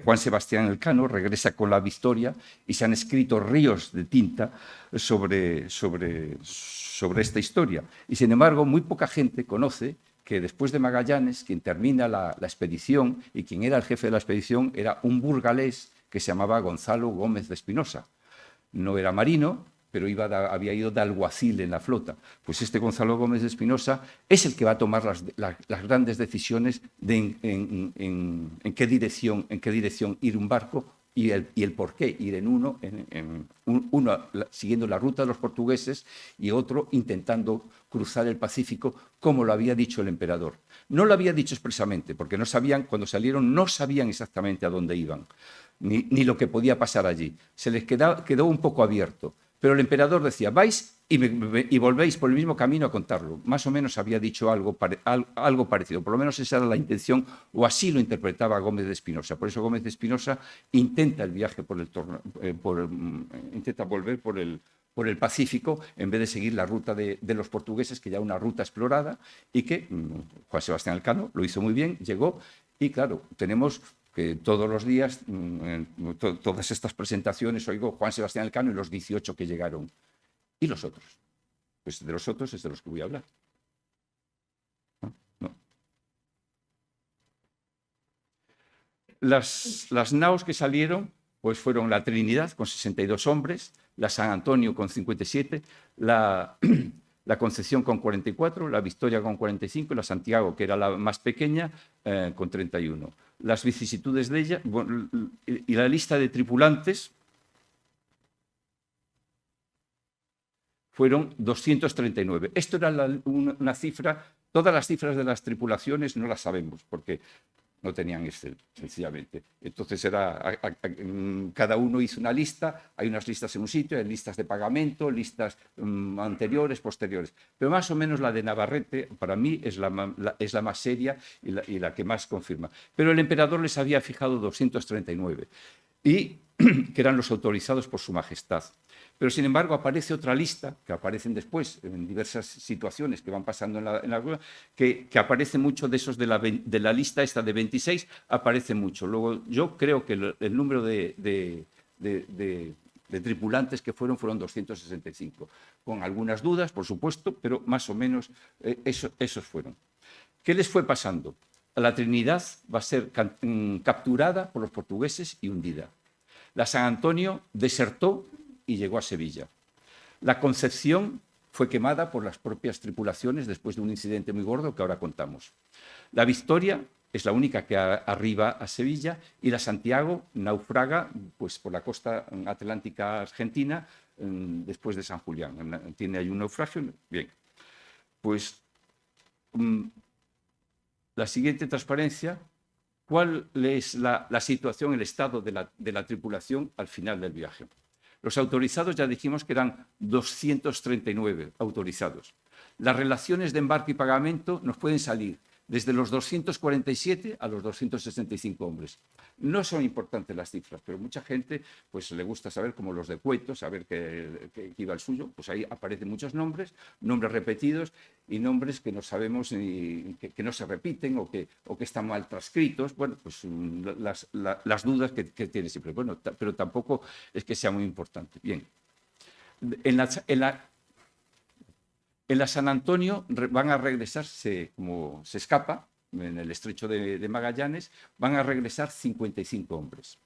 Juan Sebastián Elcano regresa con la Victoria y se han escrito ríos de tinta sobre esta historia. Y sin embargo, muy poca gente conoce que después de Magallanes, quien termina la expedición y quien era el jefe de la expedición era un burgalés que se llamaba Gonzalo Gómez de Espinosa. No era marino, pero había ido de alguacil en la flota. Pues este Gonzalo Gómez de Espinosa es el que va a tomar las grandes decisiones de en qué dirección ir un barco y el por qué ir en uno siguiendo la ruta de los portugueses y otro intentando cruzar el Pacífico, como lo había dicho el emperador. No lo había dicho expresamente, porque no sabían, cuando salieron, no sabían exactamente a dónde iban, ni lo que podía pasar allí. Se les quedó un poco abierto. Pero el emperador decía, vais y volvéis por el mismo camino a contarlo. Más o menos había dicho algo parecido. Por lo menos esa era la intención, o así lo interpretaba Gómez de Espinosa. Por eso Gómez de Espinosa intenta el viaje intenta volver por el Pacífico en vez de seguir la ruta de los portugueses, que ya era una ruta explorada, y que Juan Sebastián Elcano lo hizo muy bien, llegó, y claro, tenemos que todos los días, todas estas presentaciones, oigo Juan Sebastián Elcano y los 18 que llegaron. ¿Y los otros? Pues de los otros es de los que voy a hablar. ¿No? Las naos que salieron pues fueron la Trinidad con 62 hombres, la San Antonio con 57, la Concepción con 44, la Victoria con 45 y la Santiago, que era la más pequeña, con 31. Las vicisitudes de ella y la lista de tripulantes fueron 239. Esto era una cifra, todas las cifras de las tripulaciones no las sabemos, porque no tenían Excel, sencillamente. Entonces cada uno hizo una lista, hay unas listas en un sitio, hay listas de pagamento, listas anteriores, posteriores. Pero más o menos la de Navarrete, para mí, es la más seria y la que más confirma. Pero el emperador les había fijado 239, y que eran los autorizados por su majestad. Pero, sin embargo, aparece otra lista, que aparecen después en diversas situaciones que van pasando en la que aparece mucho de esos de la lista esta de 26, aparece mucho. Luego, yo creo que el número de tripulantes que fueron 265, con algunas dudas, por supuesto, pero más o menos esos fueron. ¿Qué les fue pasando? La Trinidad va a ser capturada por los portugueses y hundida. La San Antonio desertó y llegó a Sevilla. La Concepción fue quemada por las propias tripulaciones después de un incidente muy gordo que ahora contamos. La Victoria es la única que arriba a Sevilla, y la Santiago naufraga pues, por la costa atlántica argentina después de San Julián. Tiene ahí un naufragio. Bien, pues la siguiente transparencia. ¿Cuál es la situación, el estado de la tripulación al final del viaje? Los autorizados ya dijimos que eran 239 autorizados. Las relaciones de embarque y pagamento nos pueden salir desde los 247 a los 265 hombres. No son importantes las cifras, pero mucha gente pues, le gusta saber, como los de Cueto, saber que iba el suyo. Pues ahí aparecen muchos nombres repetidos y nombres que no sabemos, que no se repiten o que están mal transcritos. Bueno, pues las dudas que tiene siempre. Bueno, pero tampoco es que sea muy importante. Bien, en la San Antonio van a regresar, como se escapa en el estrecho de Magallanes, van a regresar 55 hombres.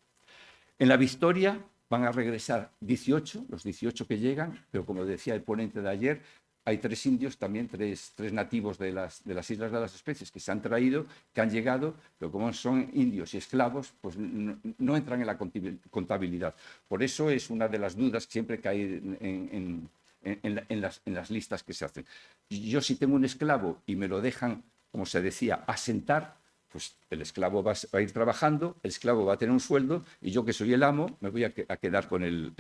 En la Victoria van a regresar 18, los 18 que llegan, pero como decía el ponente de ayer, hay 3 indios, también tres nativos de las Islas de las Especies que se han traído, que han llegado, pero como son indios y esclavos, pues no entran en la contabilidad. Por eso es una de las dudas siempre que hay en las listas que se hacen. Yo, si tengo un esclavo y me lo dejan, como se decía, asentar, pues el esclavo va a ir trabajando, el esclavo va a tener un sueldo, y yo, que soy el amo, me voy a quedar con el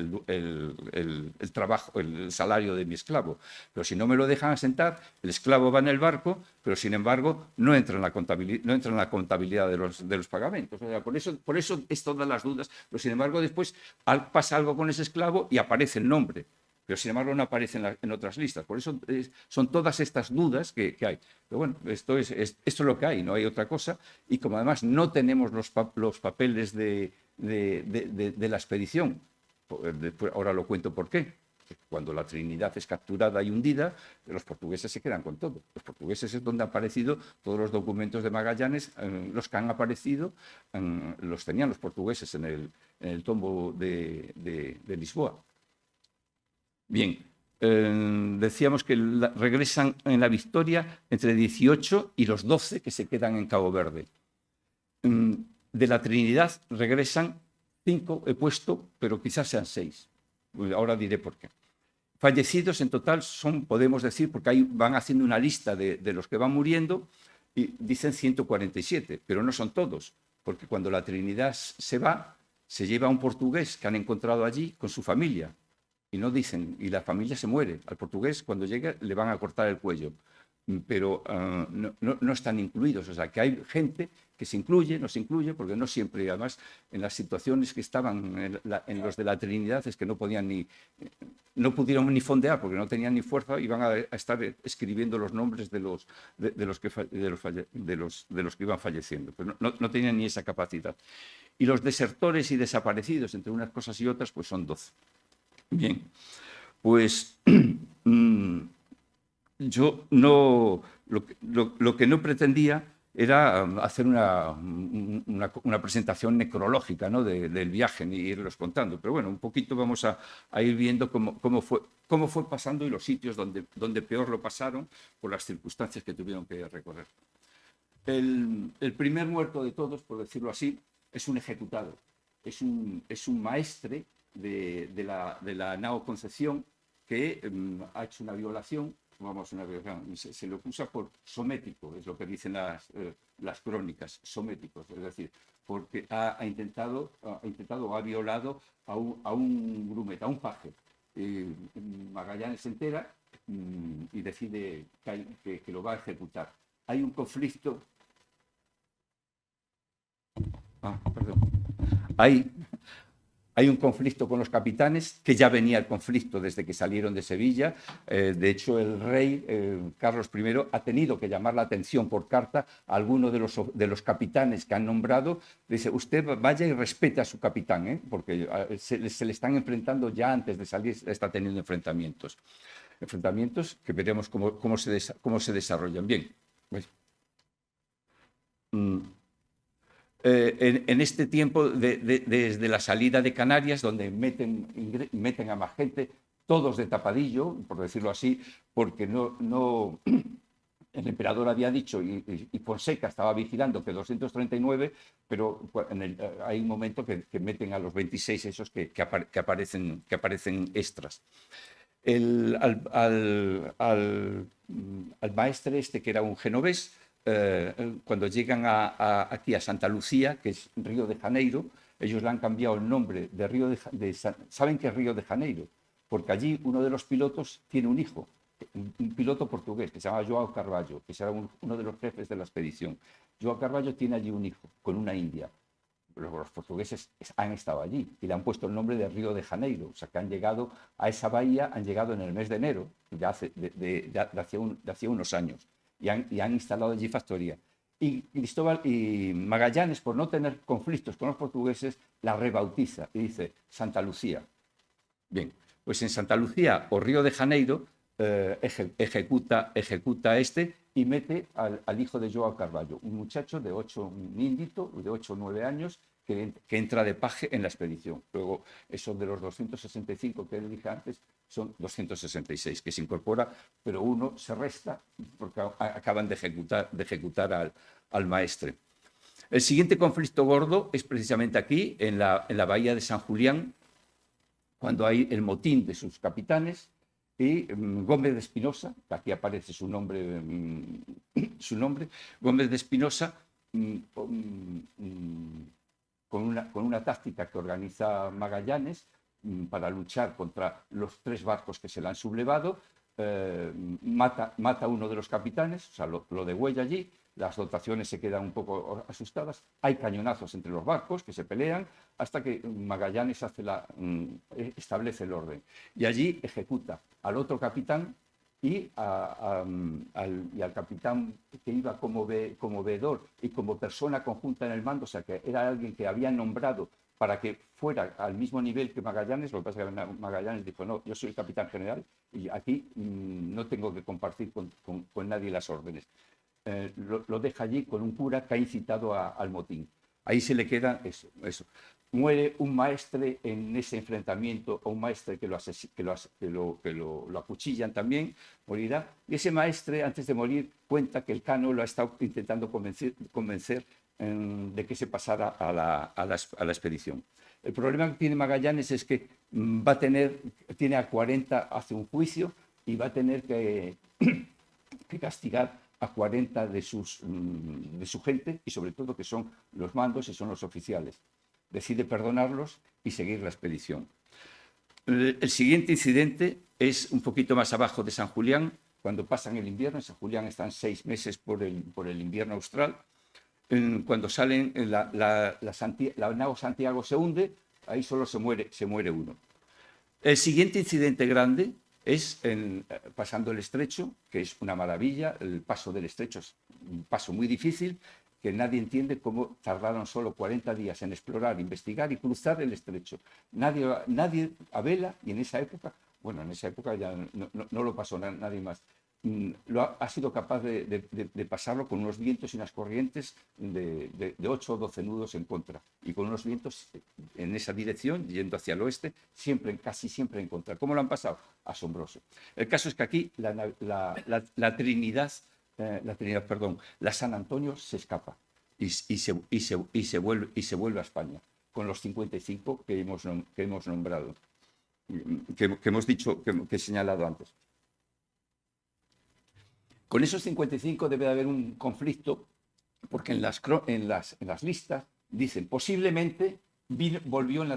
trabajo, el salario de mi esclavo. Pero si no me lo dejan asentar, el esclavo va en el barco, pero sin embargo no entra en la contabilidad de los pagamentos. O sea, por eso es todas las dudas. Pero sin embargo después pasa algo con ese esclavo y aparece el nombre, pero sin embargo no aparece en otras listas. Por eso son todas estas dudas que hay. Pero bueno, esto es lo que hay, no hay otra cosa. Y como además no tenemos los papeles de la expedición, ahora lo cuento por qué. Cuando la Trinidad es capturada y hundida, los portugueses se quedan con todo. Los portugueses es donde han aparecido todos los documentos de Magallanes, los que han aparecido, los tenían los portugueses en el tombo de Lisboa. Bien, decíamos que regresan en la Victoria entre 18 y los 12 que se quedan en Cabo Verde. De la Trinidad regresan 5 he puesto, pero quizás sean 6. Ahora diré por qué. Fallecidos en total son, podemos decir, porque ahí van haciendo una lista de los que van muriendo y dicen 147, pero no son todos, porque cuando la Trinidad se va, se lleva a un portugués que han encontrado allí con su familia y no dicen, y la familia se muere. Al portugués cuando llega le van a cortar el cuello, pero no están incluidos. O sea, que hay gente que se incluye, no se incluye, porque no siempre, además, en las situaciones que estaban en los de la Trinidad es que no pudieron ni fondear porque no tenían ni fuerza y van a estar escribiendo los nombres de los que iban falleciendo. Pues no tenían ni esa capacidad. Y los desertores y desaparecidos, entre unas cosas y otras, pues son 12. Bien, pues yo no, lo que no pretendía era hacer una presentación necrológica, ¿no?, del viaje, ni irlos contando. Pero bueno, un poquito vamos a ir viendo cómo fue pasando y los sitios donde peor lo pasaron por las circunstancias que tuvieron que recorrer. El primer muerto de todos, por decirlo así, es un ejecutado. Es un maestre de la nao Concepción que ha hecho una violación. Se lo acusa por somético, es lo que dicen las crónicas, sométicos, es decir, porque ha intentado o ha violado a un grumete, a un paje. Magallanes se entera y decide que lo va a ejecutar. Hay un conflicto. Perdón. Hay un conflicto con los capitanes, que ya venía el conflicto desde que salieron de Sevilla. De hecho, el rey Carlos I ha tenido que llamar la atención por carta a alguno de los capitanes que han nombrado. Dice, usted vaya y respete a su capitán, porque se le están enfrentando ya antes de salir, está teniendo enfrentamientos. Enfrentamientos que veremos cómo se desarrollan. Bien. En este tiempo, desde la salida de Canarias, donde meten a más gente, todos de tapadillo, por decirlo así, porque el emperador había dicho, y Fonseca estaba vigilando, que 239, pero hay un momento que meten a los 26 esos que aparecen extras. Al maestre este, que era un genovés, cuando llegan aquí a Santa Lucía, que es Río de Janeiro, ellos le han cambiado el nombre de Río ¿saben qué es Río de Janeiro? Porque allí uno de los pilotos tiene un hijo, un piloto portugués que se llama João Carvalho, que será uno de los jefes de la expedición. João Carvalho tiene allí un hijo con una india. Los portugueses han estado allí y le han puesto el nombre de Río de Janeiro. O sea, que han llegado a esa bahía, han llegado en el mes de enero, ya de hacía unos años. Y han instalado allí factoría. Y Magallanes, por no tener conflictos con los portugueses, la rebautiza y dice Santa Lucía. Bien, pues en Santa Lucía o Río de Janeiro ejecuta y mete al hijo de João Carvalho, un muchacho un indito de 8 o 9 años que entra de paje en la expedición. Luego, esos de los 265 que él dije antes, son 266 que se incorpora, pero uno se resta porque acaban de ejecutar al maestre. El siguiente conflicto gordo es precisamente aquí, en la bahía de San Julián, cuando hay el motín de sus capitanes, y Gómez de Espinosa, que aquí aparece su nombre, Gómez de Espinosa, con una táctica que organiza Magallanes para luchar contra los 3 barcos que se le han sublevado, mata a uno de los capitanes, o sea, lo degüella allí, las dotaciones se quedan un poco asustadas, hay cañonazos entre los barcos que se pelean hasta que Magallanes establece el orden. Y allí ejecuta al otro capitán y al capitán que iba como veedor y como persona conjunta en el mando, o sea, que era alguien que habían nombrado para que fuera al mismo nivel que Magallanes. Lo que pasa es que Magallanes dijo, no, yo soy el capitán general y aquí no tengo que compartir con nadie las órdenes. Lo deja allí con un cura que ha incitado al motín. Ahí se le queda eso. Muere un maestre en ese enfrentamiento, o un maestre que lo acuchillan también, morirá. Y ese maestre, antes de morir, cuenta que el cano lo ha estado intentando convencer de que se pasara a la expedición. El problema que tiene Magallanes es que tiene a 40, hace un juicio y va a tener que castigar a 40 de su gente y sobre todo que son los mandos y son los oficiales. Decide perdonarlos y seguir la expedición. El siguiente incidente es un poquito más abajo de San Julián, cuando pasan el invierno. En San Julián están 6 meses por el invierno austral. Cuando salen, la nao Santiago se hunde, ahí solo se muere uno. El siguiente incidente grande es pasando el estrecho, que es una maravilla. El paso del estrecho es un paso muy difícil, que nadie entiende cómo tardaron solo 40 días en explorar, investigar y cruzar el estrecho. Nadie a vela, y en esa época ya no lo pasó nadie más. Ha sido capaz de pasarlo con unos vientos y unas corrientes de 8 o 12 nudos en contra, y con unos vientos en esa dirección, yendo hacia el oeste, casi siempre en contra. ¿Cómo lo han pasado? Asombroso. El caso es que aquí la San Antonio se escapa y se vuelve a España, con los 55 que hemos nombrado, que hemos dicho, que he señalado antes. Con esos 55 debe de haber un conflicto, porque en las listas dicen posiblemente volvió en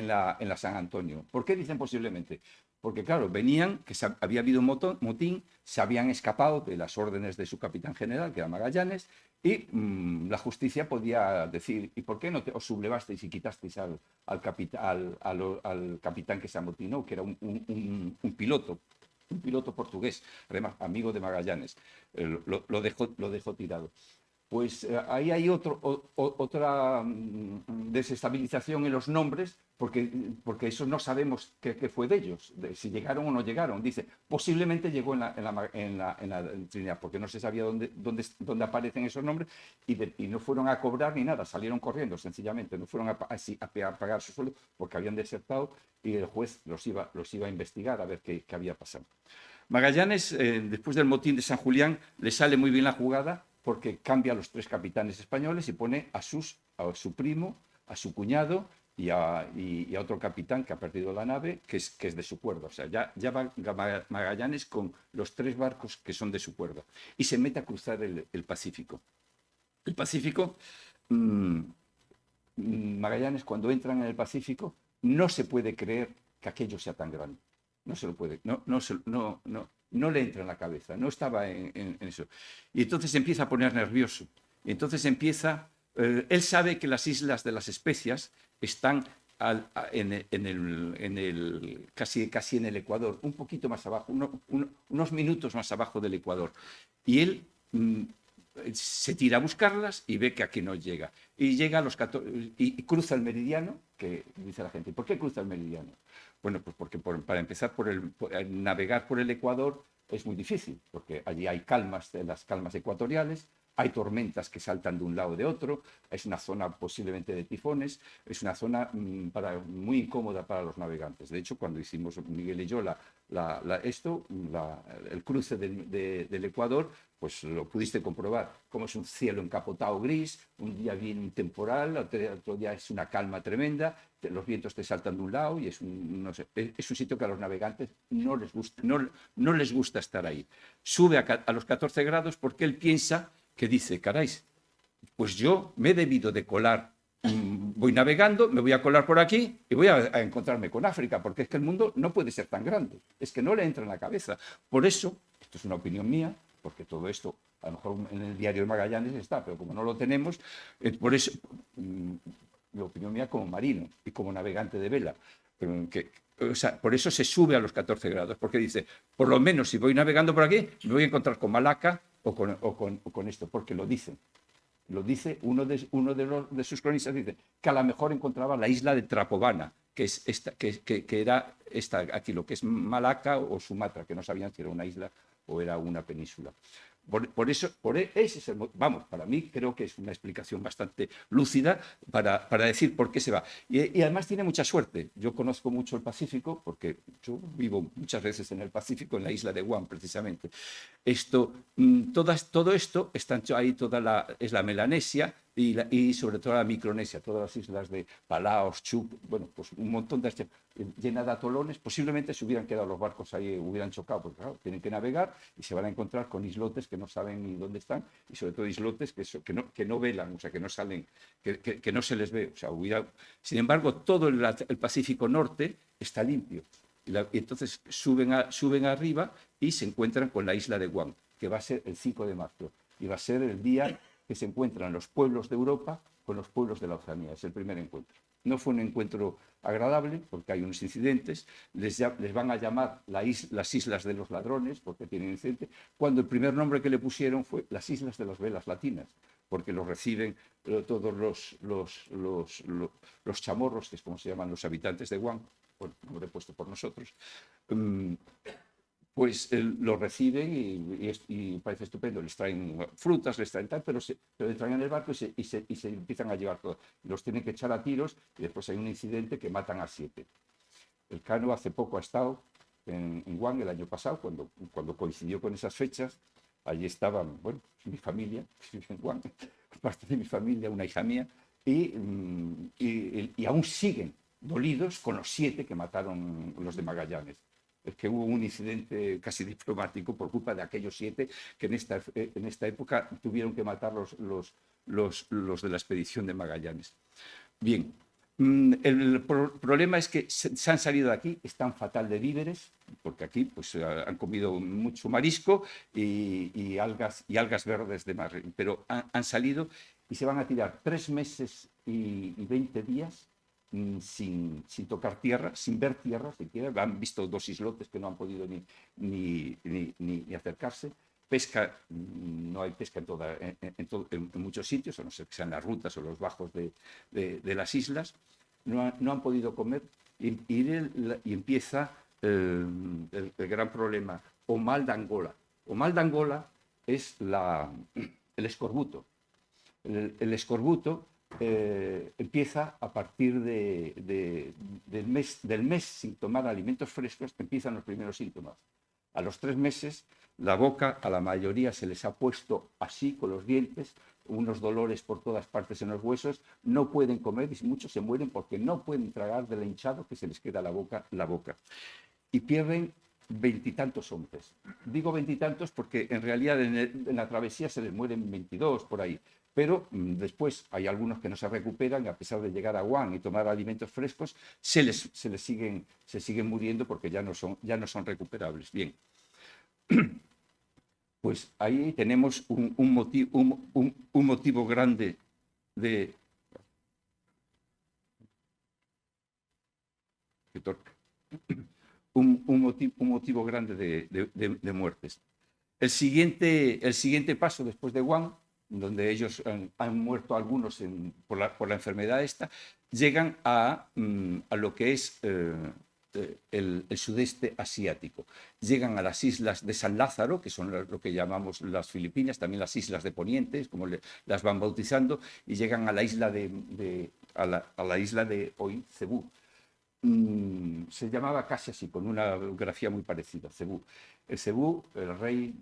la San Antonio. ¿Por qué dicen posiblemente? Porque, claro, venían, que había habido un motín, se habían escapado de las órdenes de su capitán general, que era Magallanes, y la justicia podía decir, ¿y por qué no os sublevasteis y quitasteis al capitán que se amotinó, que era un piloto portugués, además amigo de Magallanes? Lo dejó tirado. Pues ahí hay otra desestabilización en los nombres, porque eso no sabemos qué fue de ellos, si llegaron o no llegaron. Dice, posiblemente llegó en la Trinidad, porque no se sabía dónde aparecen esos nombres, y no fueron a cobrar ni nada, salieron corriendo sencillamente, no fueron a pagar su sueldo porque habían desertado, y el juez los iba a investigar a ver qué había pasado. Magallanes, después del motín de San Julián, le sale muy bien la jugada, porque cambia a los 3 capitanes españoles y pone a su primo, a su cuñado y a otro capitán que ha perdido la nave, que es de su cuerda. O sea, ya va Magallanes con los 3 barcos que son de su cuerda, y se mete a cruzar el Pacífico. El Pacífico, Magallanes, cuando entran en el Pacífico, no se puede creer que aquello sea tan grande. No se lo puede, no le entra en la cabeza, no estaba en eso. Y entonces empieza a poner nervioso. Y entonces él sabe que las islas de las Especias están casi en el Ecuador, un poquito más abajo, unos minutos más abajo del Ecuador. Y él se tira a buscarlas y ve que aquí no llega. Y llega a los 14, y cruza el meridiano, que dice la gente, ¿por qué cruza el meridiano? Bueno, pues porque para empezar, navegar por el Ecuador es muy difícil, porque allí hay las calmas ecuatoriales, hay tormentas que saltan de un lado o de otro, es una zona posiblemente de tifones, es una zona muy incómoda para los navegantes. De hecho, cuando hicimos Miguel y yo el cruce del Ecuador, pues lo pudiste comprobar, como es un cielo encapotado gris, un día viene un temporal, otro día es una calma tremenda, los vientos te saltan de un lado, y es un sitio que a los navegantes no les gusta estar ahí. Sube a los 14 grados porque él piensa que dice, caray, pues yo me he debido de colar, voy navegando, me voy a colar por aquí y voy a encontrarme con África, porque es que el mundo no puede ser tan grande, es que no le entra en la cabeza. Por eso, esto es una opinión mía, porque todo esto a lo mejor en el diario de Magallanes está, pero como no lo tenemos, por eso, mi opinión mía como marino y como navegante de vela, o sea, por eso se sube a los 14 grados, porque dice, por lo menos si voy navegando por aquí, me voy a encontrar con Malaca o con esto, porque lo dicen. Lo dice uno de sus cronistas, dice que a lo mejor encontraba la isla de Trapobana, que era esta aquí, lo que es Malaca o Sumatra, que no sabían si era una isla o era una península. Vamos, para mí creo que es una explicación bastante lúcida para decir por qué se va. Y además tiene mucha suerte. Yo conozco mucho el Pacífico, porque yo vivo muchas veces en el Pacífico, en la isla de Guam, precisamente. Todo esto está ahí, es la Melanesia, y sobre todo la Micronesia, todas las islas de Palaos, Chup, bueno, pues un montón de llena de atolones. Posiblemente se hubieran quedado los barcos ahí, hubieran chocado, porque claro, tienen que navegar y se van a encontrar con islotes que no saben ni dónde están, y sobre todo islotes que no velan, o sea, que no salen, que no se les ve. O sea, sin embargo, todo el Pacífico Norte está limpio. Y entonces suben arriba y se encuentran con la isla de Guam, que va a ser el 5 de marzo. Y va a ser el día que se encuentran los pueblos de Europa con los pueblos de la Oceanía. Es el primer encuentro. No fue un encuentro agradable porque hay unos incidentes. Les van a llamar las Islas de los Ladrones porque tienen incidente, cuando el primer nombre que le pusieron fue las Islas de las Velas Latinas, porque los reciben todos los chamorros, que es como se llaman los habitantes de Guam, bueno, nombre puesto por nosotros, pues los reciben y parece estupendo. Les traen frutas, les traen tal, pero les traen en el barco y se empiezan a llevar todo. Los tienen que echar a tiros y después hay un incidente que matan a 7. El Cano hace poco ha estado en Guam el año pasado, cuando coincidió con esas fechas. Allí estaban, bueno, mi familia, en Guam, parte de mi familia, una hija mía, y aún siguen dolidos con los 7 que mataron los de Magallanes. Es que hubo un incidente casi diplomático por culpa de aquellos 7 que en esta época tuvieron que matar los de la expedición de Magallanes. Bien, el problema es que se han salido de aquí, están fatal de víveres, porque aquí pues, han comido mucho marisco y algas verdes de mar, pero han salido y se van a tirar 3 meses y 20 días sin tocar tierra, sin ver tierra siquiera. Han visto 2 islotes que no han podido ni acercarse. Pesca, no hay pesca en muchos sitios, a no ser que sean las rutas o los bajos de las islas. No han podido comer y empieza el gran problema. O mal de Angola. O mal de Angola es el escorbuto. El escorbuto empieza a partir del mes sin tomar alimentos frescos, empiezan los primeros síntomas. A los 3 meses, la boca a la mayoría se les ha puesto así con los dientes, unos dolores por todas partes en los huesos, no pueden comer y muchos se mueren porque no pueden tragar del hinchado que se les queda la boca. Y pierden 20 y tantos hombres. Digo 20 y tantos porque en realidad en la travesía se les mueren 22 por ahí. Pero después hay algunos que no se recuperan, a pesar de llegar a Guam y tomar alimentos frescos, se siguen muriendo porque ya no son recuperables. Bien, pues ahí tenemos un motivo grande de... Un motivo grande de muertes. El siguiente paso después de Guam, donde ellos han muerto algunos por la enfermedad esta, llegan a lo que es el sudeste asiático. Llegan a las islas de San Lázaro, que son lo que llamamos las Filipinas, también las islas de Poniente, como las van bautizando, y llegan a la isla a la isla de hoy, Cebú. Se llamaba casi así, con una geografía muy parecida, Cebú. Cebú, el rey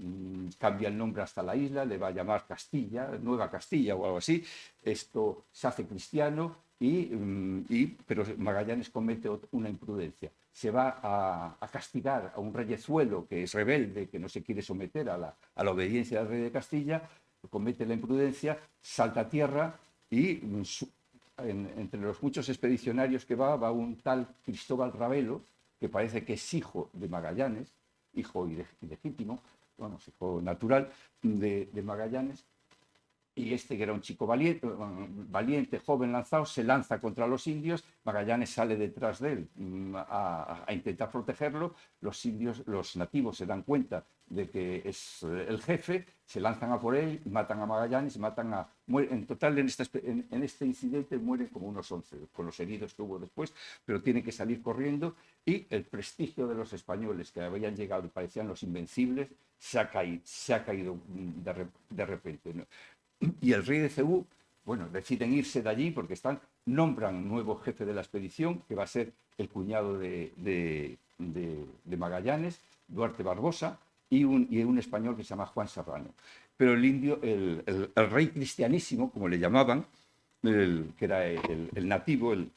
cambia el nombre hasta la isla, le va a llamar Castilla, Nueva Castilla o algo así. Esto se hace cristiano, pero Magallanes comete una imprudencia. Se va a castigar a un reyezuelo que es rebelde, que no se quiere someter a la obediencia del rey de Castilla, comete la imprudencia, salta a tierra y... entre los muchos expedicionarios que va un tal Cristóbal Ravelo, que parece que es hijo de Magallanes, hijo ilegítimo, vamos, hijo natural de Magallanes, y que era un chico valiente, joven, lanzado, se lanza contra los indios. Magallanes sale detrás de él a intentar protegerlo. Los nativos se dan cuenta de que es el jefe, se lanzan a por él, matan a Magallanes, en total en este incidente mueren como unos 11, con los heridos que hubo después, pero tienen que salir corriendo y el prestigio de los españoles que habían llegado y parecían los invencibles se ha caído de repente, ¿no? Y el rey de Cebú, bueno, deciden irse de allí porque nombran nuevo jefe de la expedición, que va a ser el cuñado de Magallanes, Duarte Barbosa, y un español que se llama Juan Serrano. pero el indio, el rey cristianísimo, como le llamaban, que era el nativo, el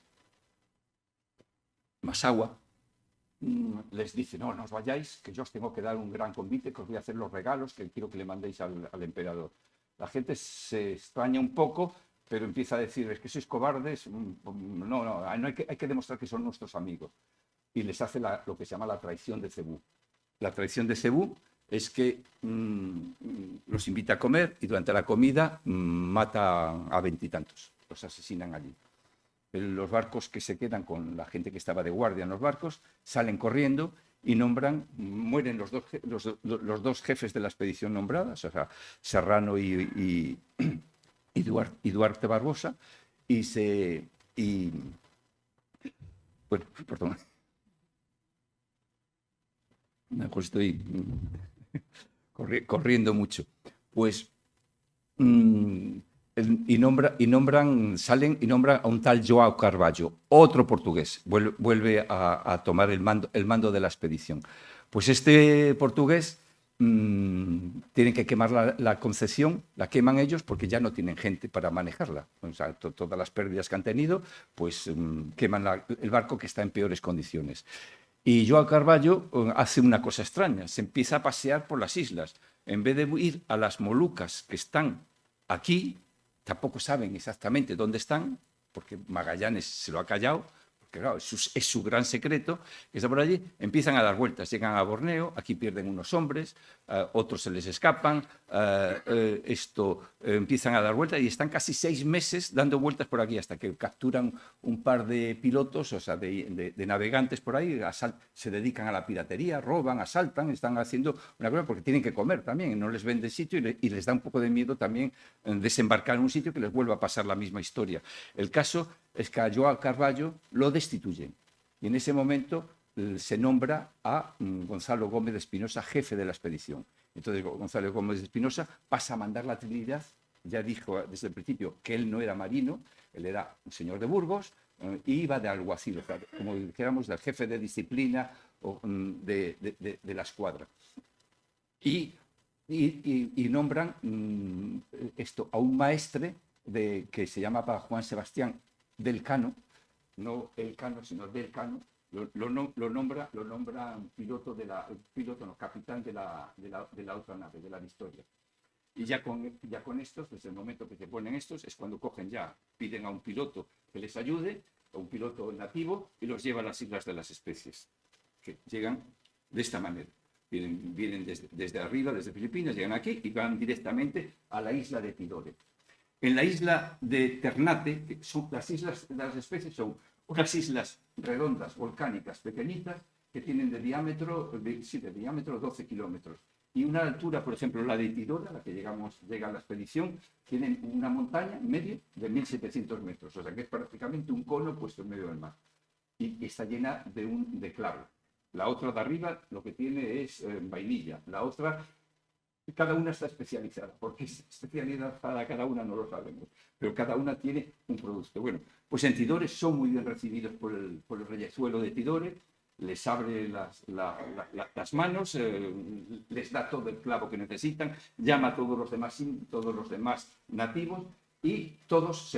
Masagua, les dice, no, no os vayáis, que yo os tengo que dar un gran convite, que os voy a hacer los regalos, que quiero que le mandéis al emperador. La gente se extraña un poco, pero empieza a decir, es que sois cobardes, no, hay que demostrar que son nuestros amigos. Y les hace lo que se llama la traición de Cebú. La traición de Cebú es que los invita a comer y durante la comida mata a 20 y tantos, los asesinan allí. Los barcos que se quedan con la gente que estaba de guardia en los barcos salen corriendo y mueren los dos jefes de la expedición nombradas, o sea, Serrano y Duarte Barbosa, bueno, perdón, mejor estoy corriendo mucho, pues salen y nombran a un tal João Carvalho, otro portugués, vuelve a tomar el mando de la expedición. Pues este portugués tienen que quemar la Concepción, la queman ellos porque ya no tienen gente para manejarla. O sea, todas las pérdidas que han tenido, pues queman el barco que está en peores condiciones. Y João Carvalho hace una cosa extraña, se empieza a pasear por las islas. En vez de ir a las Molucas que están aquí, tampoco saben exactamente dónde están, porque Magallanes se lo ha callado, porque claro, es su gran secreto, que está por allí, empiezan a dar vueltas, llegan a Borneo, aquí pierden unos hombres, otros se les escapan, empiezan a dar vueltas y están casi 6 meses dando vueltas por aquí hasta que capturan un par de pilotos, o sea, de navegantes por ahí, se dedican a la piratería, roban, asaltan, están haciendo una cosa porque tienen que comer también, no les venden sitio y les da un poco de miedo también desembarcar en un sitio que les vuelva a pasar la misma historia. El caso es que a João Carvalho lo destituyen y en ese momento se nombra a Gonzalo Gómez de Espinosa jefe de la expedición. Entonces Gonzalo Gómez de Espinosa pasa a mandar la Trinidad. Ya dijo desde el principio que él no era marino, él era un señor de Burgos y iba de alguacil, o sea, como dijéramos, del jefe de disciplina de la escuadra. Y nombran a un maestre que se llamaba Juan Sebastián del Cano, no el Cano, sino del Cano, lo nombra capitán de la otra nave, de la Victoria. Y ya con estos, desde el momento que se ponen estos, es cuando piden a un piloto que les ayude, a un piloto nativo, y los lleva a las Islas de las Especies, que llegan de esta manera. Vienen desde arriba, desde Filipinas, llegan aquí y van directamente a la isla de Tidore. En la isla de Ternate, que son las Islas de las Especies, son unas islas redondas, volcánicas, pequeñitas, que tienen de diámetro 12 kilómetros. Y una altura, por ejemplo, la de Tidore, a la que llega la expedición, tienen una montaña en medio de 1.700 metros. O sea que es prácticamente un cono puesto en medio del mar. Y está llena de clavo. La otra de arriba lo que tiene es vainilla. La otra, cada una está especializada. ¿Por qué es especializada cada una? No lo sabemos. Pero cada una tiene un producto. Bueno, pues en Tidore son muy bien recibidos por el reyezuelo de Tidore. Les abre las manos, les da todo el clavo que necesitan, llama a todos los demás nativos y todos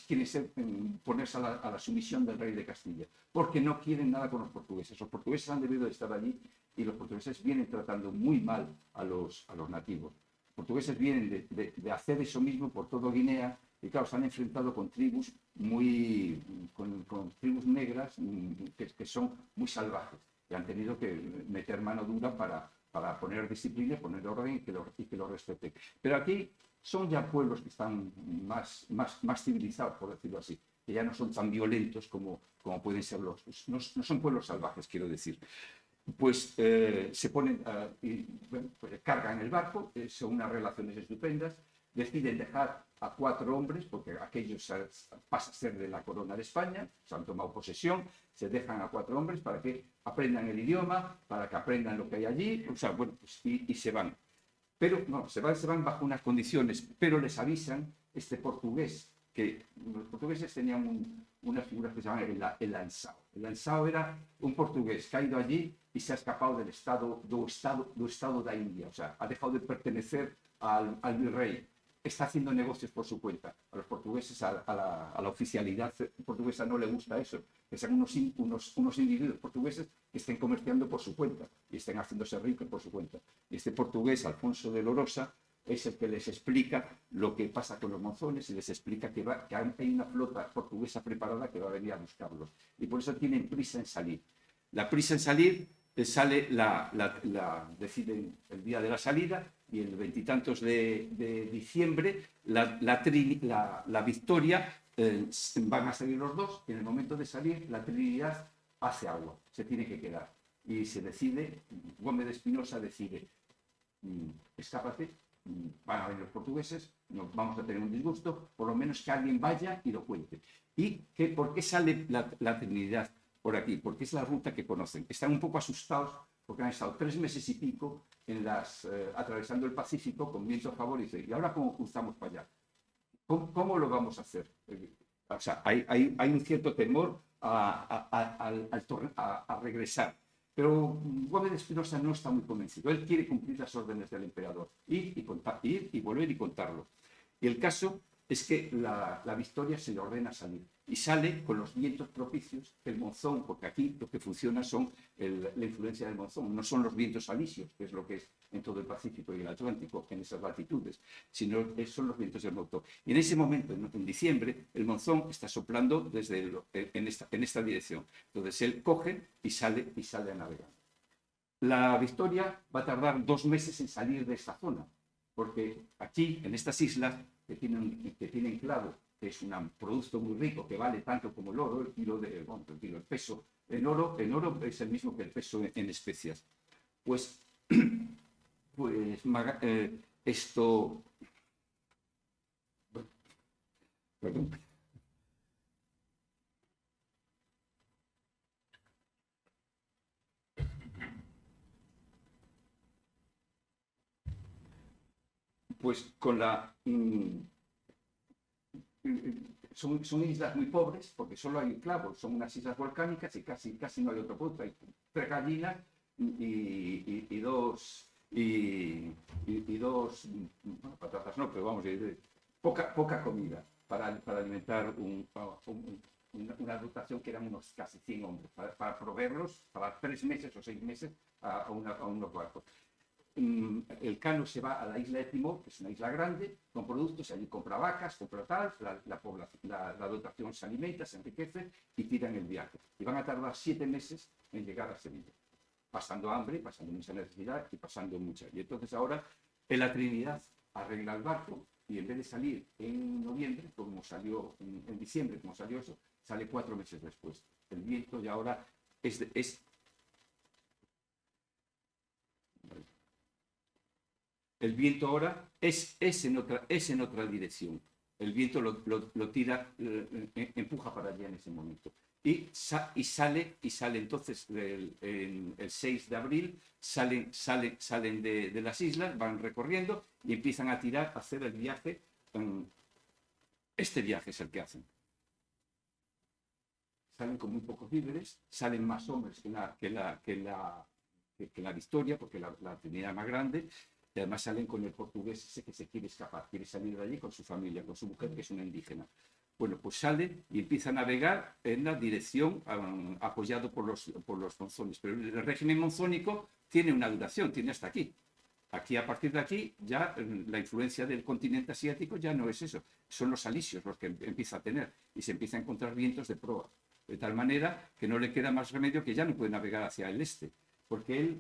quieren ponerse a la sumisión del rey de Castilla, porque no quieren nada con los portugueses. Los portugueses han debido de estar allí y los portugueses vienen tratando muy mal a los nativos. Los portugueses vienen de hacer eso mismo por todo Guinea y claro, se han enfrentado con tribus con tribus negras que son muy salvajes y han tenido que meter mano dura para poner disciplina, poner orden y que lo respeten. Pero aquí son ya pueblos que están más civilizados, por decirlo así, que ya no son tan violentos como pueden ser no son pueblos salvajes, quiero decir. Pues se ponen pues cargan el barco, son unas relaciones estupendas, deciden dejar a 4 hombres, porque aquellos pasa a ser de la corona de España, se han tomado posesión, se dejan a 4 hombres para que aprendan el idioma, para que aprendan lo que hay allí, o sea, bueno, pues, y se van. Pero no, se van bajo unas condiciones, pero les avisan este portugués, que los portugueses tenían unas figuras que se llaman el ansao. Lanzao era un portugués que ha ido allí y se ha escapado del estado da India, o sea, ha dejado de pertenecer al virrey. Está haciendo negocios por su cuenta. A los portugueses, a la oficialidad portuguesa no le gusta eso, que sean unos individuos portugueses que estén comerciando por su cuenta y estén haciéndose ricos por su cuenta. Y este portugués, Alfonso de Lorosa, es el que les explica lo que pasa con los monzones y les explica que hay una flota portuguesa preparada que va a venir a buscarlos. Y por eso tienen prisa en salir. La prisa en salir sale deciden el día de la salida y el veintitantos de diciembre la Victoria van a salir los dos y en el momento de salir la Trinidad hace agua, se tiene que quedar. Y se decide, Gómez de Espinosa decide, escápate, van a venir los portugueses, nos vamos a tener un disgusto, por lo menos que alguien vaya y lo cuente. ¿Y por qué sale la Trinidad por aquí? Porque es la ruta que conocen. Están un poco asustados porque han estado 3 meses y pico atravesando el Pacífico con viento a favor y dicen, ¿y ahora cómo cruzamos para allá? ¿Cómo lo vamos a hacer? O sea, hay un cierto temor a regresar. Pero Gómez de Espinosa no está muy convencido. Él quiere cumplir las órdenes del emperador, ir y volver y contarlo. Y el caso es que la Victoria se le ordena salir y sale con los vientos propicios, el monzón, porque aquí lo que funciona son la influencia del monzón, no son los vientos alisios, que es lo que es en todo el Pacífico y el Atlántico, en esas latitudes, sino son los vientos del monzón. Y en ese momento, en diciembre, el monzón está soplando en esta dirección. Entonces él coge y sale a navegar. La Victoria va a tardar 2 meses en salir de esta zona, porque aquí, en estas islas, que tienen clavo, que es un producto muy rico, que vale tanto como el oro, el peso, el oro es el mismo que el peso en especias. Pues esto... Perdón. Pues con son islas muy pobres porque solo hay clavos, son unas islas volcánicas y casi no hay otro producto. Hay 3 gallinas y dos bueno, patatas no, pero vamos, poca comida para alimentar una dotación que eran unos casi 100 hombres, para proveerlos para 3 meses o 6 meses a unos barcos. El Cano se va a la isla de Timor, que es una isla grande, con productos, allí compra vacas, compra tal, la dotación se alimenta, se enriquece y tiran el viaje. Y van a tardar 7 meses en llegar a Sevilla, pasando hambre, pasando mucha necesidad y pasando mucha. Y entonces ahora en la Trinidad arregla el barco y en vez de salir en noviembre, como salió en diciembre, como salió eso, sale 4 meses después. El viento ya ahora el viento ahora es en otra dirección. El viento lo tira, empuja para allá en ese momento. Y sale entonces el 6 de abril, salen de las islas, van recorriendo y empiezan a hacer el viaje. Este viaje es el que hacen. Salen con muy pocos víveres, salen más hombres que la Victoria, porque la Trinidad es más grande. Y además salen con el portugués ese que se quiere escapar, quiere salir de allí con su familia, con su mujer, que es una indígena. Bueno, pues sale y empieza a navegar en la dirección apoyado por los monzones. Pero el régimen monzónico tiene una duración, tiene hasta aquí. Aquí, a partir de aquí, ya la influencia del continente asiático ya no es eso. Son los alisios los que empieza a tener y se empieza a encontrar vientos de proa. De tal manera que no le queda más remedio que ya no puede navegar hacia el este. Porque él,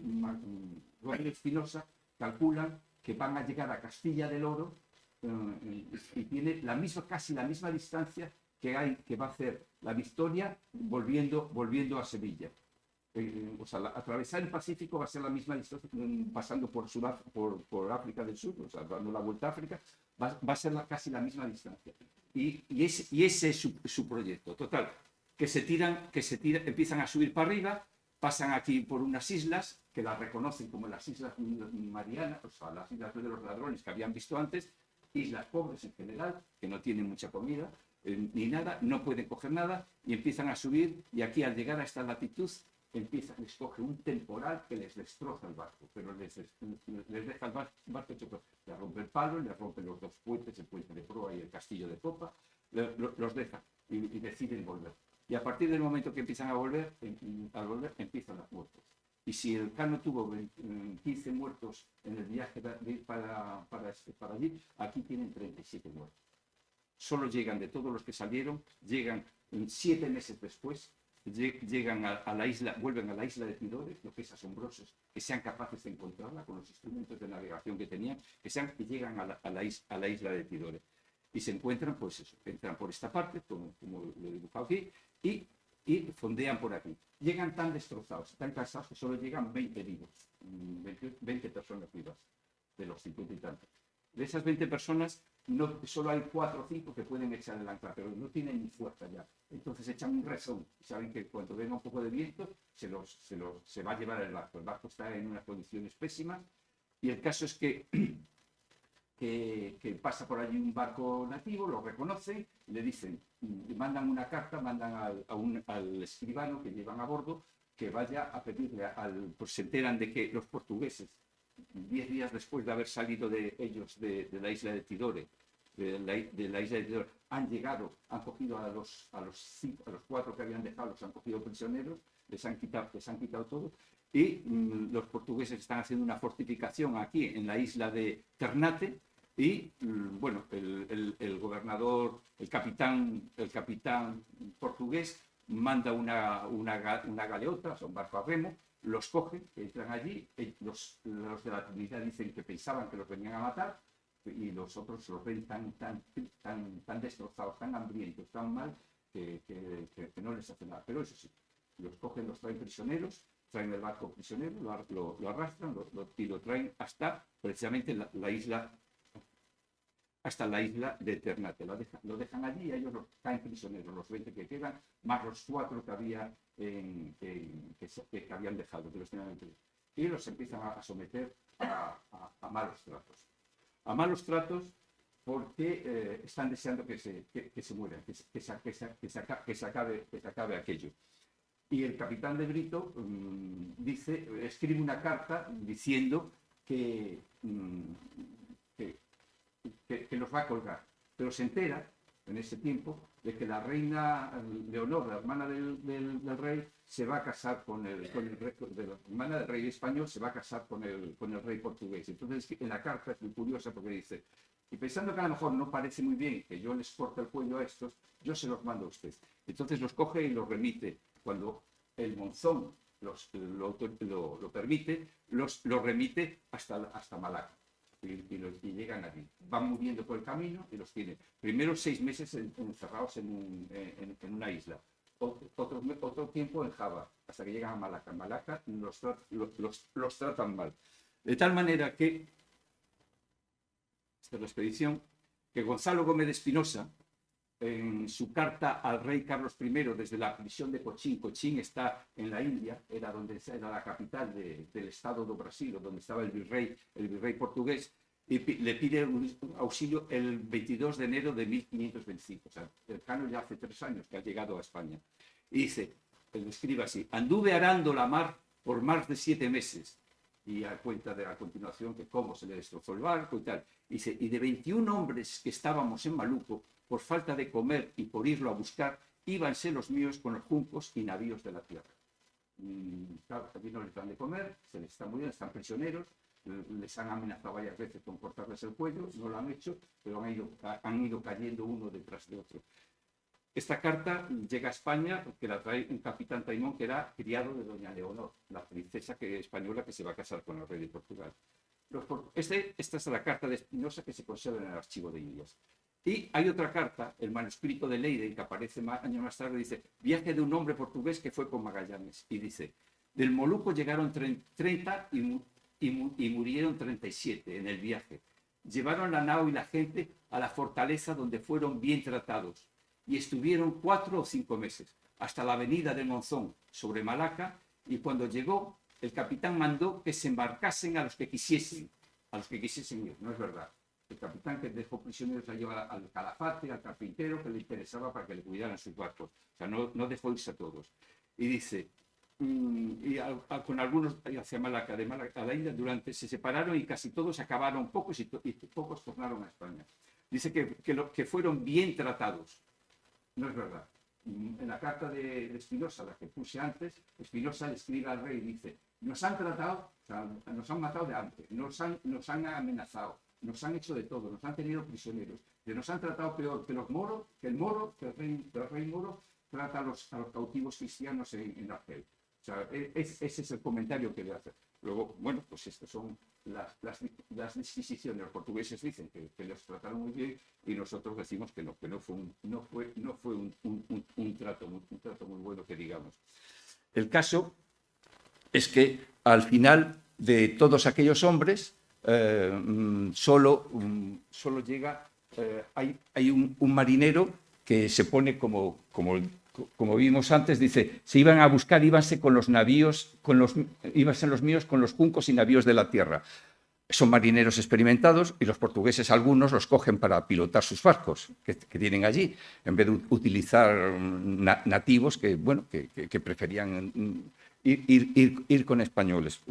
Gómez de Espinosa, calculan que van a llegar a Castilla del Oro y tiene casi la misma distancia que va a hacer la Victoria volviendo a Sevilla. O sea, atravesar el Pacífico va a ser la misma distancia pasando por África del Sur, o sea, dando la vuelta a África, va a ser casi la misma distancia. Y ese es su proyecto. Total, que se tiran, empiezan a subir para arriba, pasan aquí por unas islas que las reconocen como las Islas Marianas, o sea, las Islas de los Ladrones que habían visto antes, islas pobres en general, que no tienen mucha comida, ni nada, no pueden coger nada y empiezan a subir y aquí al llegar a esta latitud les coge un temporal que les destroza el barco, pero les deja el barco hecho, les rompe el palo, les rompe los dos puentes, el puente de proa y el castillo de popa, los deja y deciden volver. Y a partir del momento que empiezan a volver, empiezan las muertes. Y si el Cano tuvo 15 muertos en el viaje para allí, aquí tienen 37 muertos. Solo llegan, de todos los que salieron, llegan 7 meses después, llegan a la isla, vuelven a la isla de Tidore, lo que es asombroso, que sean capaces de encontrarla con los instrumentos de navegación que tenían, que llegan a la isla de Tidore. Y se encuentran, pues eso, entran por esta parte, como lo he dibujado aquí, y fondean por aquí. Llegan tan destrozados, tan cansados, que solo llegan 20 vivos, 20 personas vivas, de los 50 y tantos. De esas 20 personas, solo hay 4 o 5 que pueden echar el ancla, pero no tienen ni fuerza ya. Entonces echan un rezón. Saben que cuando venga un poco de viento, se va a llevar el barco. El barco está en unas condiciones pésimas. Y el caso es que pasa por allí un barco nativo, lo reconocen, le dicen, le mandan una carta, mandan al escribano que llevan a bordo, que vaya a pedirle pues se enteran de que los portugueses, 10 días después de haber salido de ellos de la isla de Tidore, de la isla de Tidore, han llegado, han cogido a los 4 que habían dejado, los han cogido prisioneros, les han quitado todo, y los portugueses están haciendo una fortificación aquí en la isla de Ternate, y bueno, el gobernador, el capitán portugués manda una galeota, o sea, un barco a remo, los cogen, entran allí, los de la Trinidad dicen que pensaban que los venían a matar, y los otros los ven tan destrozados, tan hambrientos, tan mal, que no les hace nada. Pero eso sí, los cogen, los traen prisioneros, traen el barco prisionero, lo arrastran y lo traen hasta precisamente la isla, hasta la isla de Ternate. Lo dejan allí y ellos caen prisioneros, los 20 que quedan, más los 4 que habían dejado, que los tenían entre ellos. Y los empiezan a someter a malos tratos. A malos tratos porque están deseando que se mueran, que se acabe aquello. Y el capitán de Brito escribe una carta diciendo que los va a colgar, pero se entera en ese tiempo de que la reina Leonor, la hermana del rey, se va a casar con el rey, la hermana del rey español se va a casar con el rey portugués. Entonces en la carta es muy curiosa porque dice, y pensando que a lo mejor no parece muy bien que yo les corte el cuello a estos, yo se los mando a usted. Entonces los coge y los remite. Cuando el monzón lo permite, los remite hasta Malaca. Y llegan allí. Van moviendo por el camino y los tienen. Primero 6 meses encerrados en una isla. Otro tiempo en Java, hasta que llegan a Malaca. En Malaca los tratan mal. De tal manera que, esta es la expedición, que Gonzalo Gómez de Espinosa, en su carta al rey Carlos I desde la prisión de Cochín. Cochín está en la India, era la capital del estado de Brasil, donde estaba el virrey portugués, y le pide un auxilio el 22 de enero de 1525. O sea, el Cano ya hace 3 años que ha llegado a España. Y dice, él escribe así, anduve arando la mar por más de 7 meses. Y cuenta a continuación que cómo se le destrozó el barco y tal. Y dice, y de 21 hombres que estábamos en Maluco, por falta de comer y por irlo a buscar, íbanse los míos con los juncos y navíos de la tierra. Claro, aquí no les dan de comer, se les están muriendo, están prisioneros, les han amenazado varias veces con cortarles el cuello, no lo han hecho, pero han ido cayendo uno detrás de otro. Esta carta llega a España, que la trae un capitán Taimón, que era criado de doña Leonor, la princesa española que se va a casar con el rey de Portugal. Esta es la carta de Espinosa que se conserva en el archivo de Indias. Y hay otra carta, el manuscrito de Leiden, que aparece años más tarde, dice, viaje de un hombre portugués que fue con Magallanes. Y dice, del Moluco llegaron 30 y murieron 37 en el viaje. Llevaron la nao y la gente a la fortaleza donde fueron bien tratados. Y estuvieron 4 o 5 meses, hasta la avenida de Monzón, sobre Malaca, y cuando llegó, el capitán mandó que se embarcasen a los que quisiesen ir. No es verdad. El capitán que dejó prisioneros la lleva al calafate, al carpintero, que le interesaba para que le cuidaran sus barcos. O sea, no dejó irse a todos. Y dice, con algunos hacia Malaca, de Malaca a la India, se separaron y casi todos acabaron, pocos y pocos tornaron a España. Dice que fueron bien tratados. No es verdad. En la carta de Espinosa, la que puse antes, Espinosa le escribe al rey y dice, nos han tratado, o sea, nos han matado de hambre, nos han amenazado, nos han hecho de todo, nos han tenido prisioneros, nos han tratado peor que el rey moro trata a los cautivos cristianos en Argel. O sea, ese es el comentario que le hace. Luego, bueno, pues estas son las disquisiciones. Los portugueses dicen que los trataron muy bien y nosotros decimos que no fue un trato muy bueno, que digamos. El caso es que al final de todos aquellos hombres solo llega, hay un marinero que se pone como vimos antes, dice, se iban a buscar, íbanse con los navíos, íbanse los míos con los juncos y navíos de la tierra. Son marineros experimentados y los portugueses algunos los cogen para pilotar sus barcos que tienen allí, en vez de utilizar nativos que preferían ir con españoles.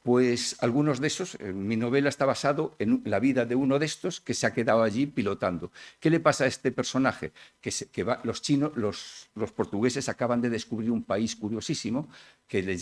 Pues algunos de esos, mi novela está basado en la vida de uno de estos que se ha quedado allí pilotando. ¿Qué le pasa a este personaje? Los portugueses acaban de descubrir un país curiosísimo que le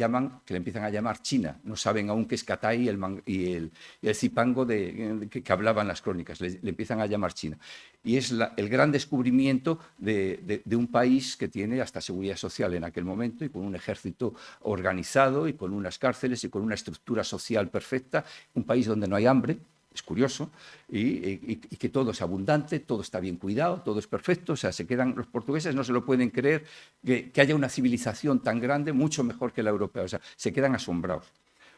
empiezan a llamar China. No saben aún qué es Catay y el Zipango que hablaban las crónicas. Le empiezan a llamar China. Y es el gran descubrimiento de un país que tiene hasta seguridad social en aquel momento y con un ejército organizado y con unas cárceles y con una estructura social perfecta. Un país donde no hay hambre. Es curioso, y que todo es abundante, todo está bien cuidado, todo es perfecto. O sea, los portugueses no se lo pueden creer que haya una civilización tan grande, mucho mejor que la europea. O sea, se quedan asombrados.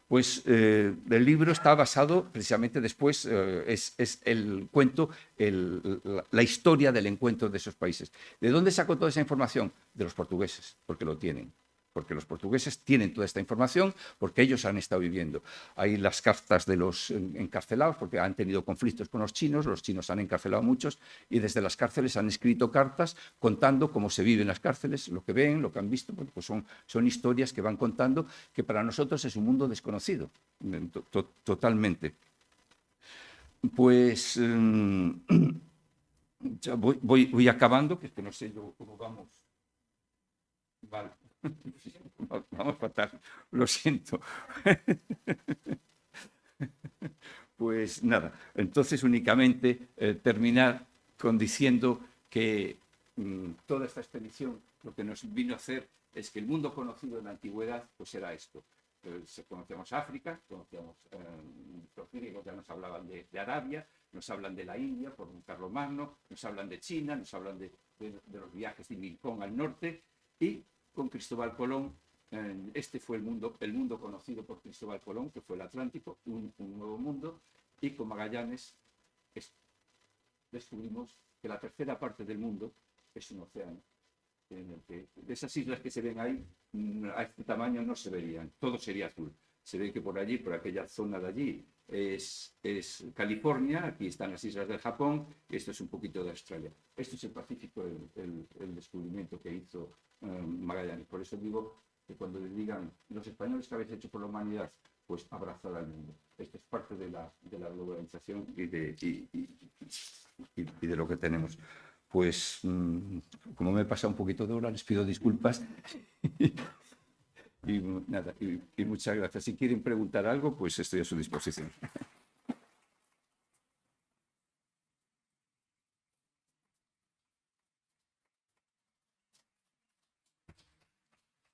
Pues el libro está basado precisamente después, es el cuento, la historia del encuentro de esos países. ¿De dónde sacó toda esa información? De los portugueses, porque lo tienen. Porque los portugueses tienen toda esta información, porque ellos han estado viviendo. Hay las cartas de los encarcelados, porque han tenido conflictos con los chinos han encarcelado a muchos, y desde las cárceles han escrito cartas contando cómo se vive en las cárceles, lo que ven, lo que han visto. Pues son historias que van contando, que para nosotros es un mundo desconocido, totalmente. Pues ya voy acabando, que es que no sé yo cómo vamos. Vale. Vamos fatal, lo siento. Pues nada, entonces únicamente terminar diciendo que toda esta expedición lo que nos vino a hacer es que el mundo conocido en la antigüedad pues era esto. Conocíamos África, conocíamos los griegos, ya nos hablaban de Arabia, nos hablan de la India por Carlomagno, nos hablan de China, nos hablan de los viajes de Milcón al norte, y con Cristóbal Colón, este fue el mundo conocido por Cristóbal Colón, que fue el Atlántico, un nuevo mundo, y con Magallanes descubrimos que la tercera parte del mundo es un océano, en el que de esas islas que se ven ahí, a este tamaño no se verían, todo sería azul. Se ve que por allí, por aquella zona de allí, es California, aquí están las islas del Japón, y esto es un poquito de Australia. Esto es el Pacífico, el descubrimiento que hizo Magallanes. Por eso digo que cuando le digan los españoles que habéis hecho por la humanidad, pues abrazar al mundo. Esto es parte de la globalización y de lo que tenemos. Pues como me he pasado un poquito de hora, les pido disculpas. Y nada, y muchas gracias. Si quieren preguntar algo, pues estoy a su disposición.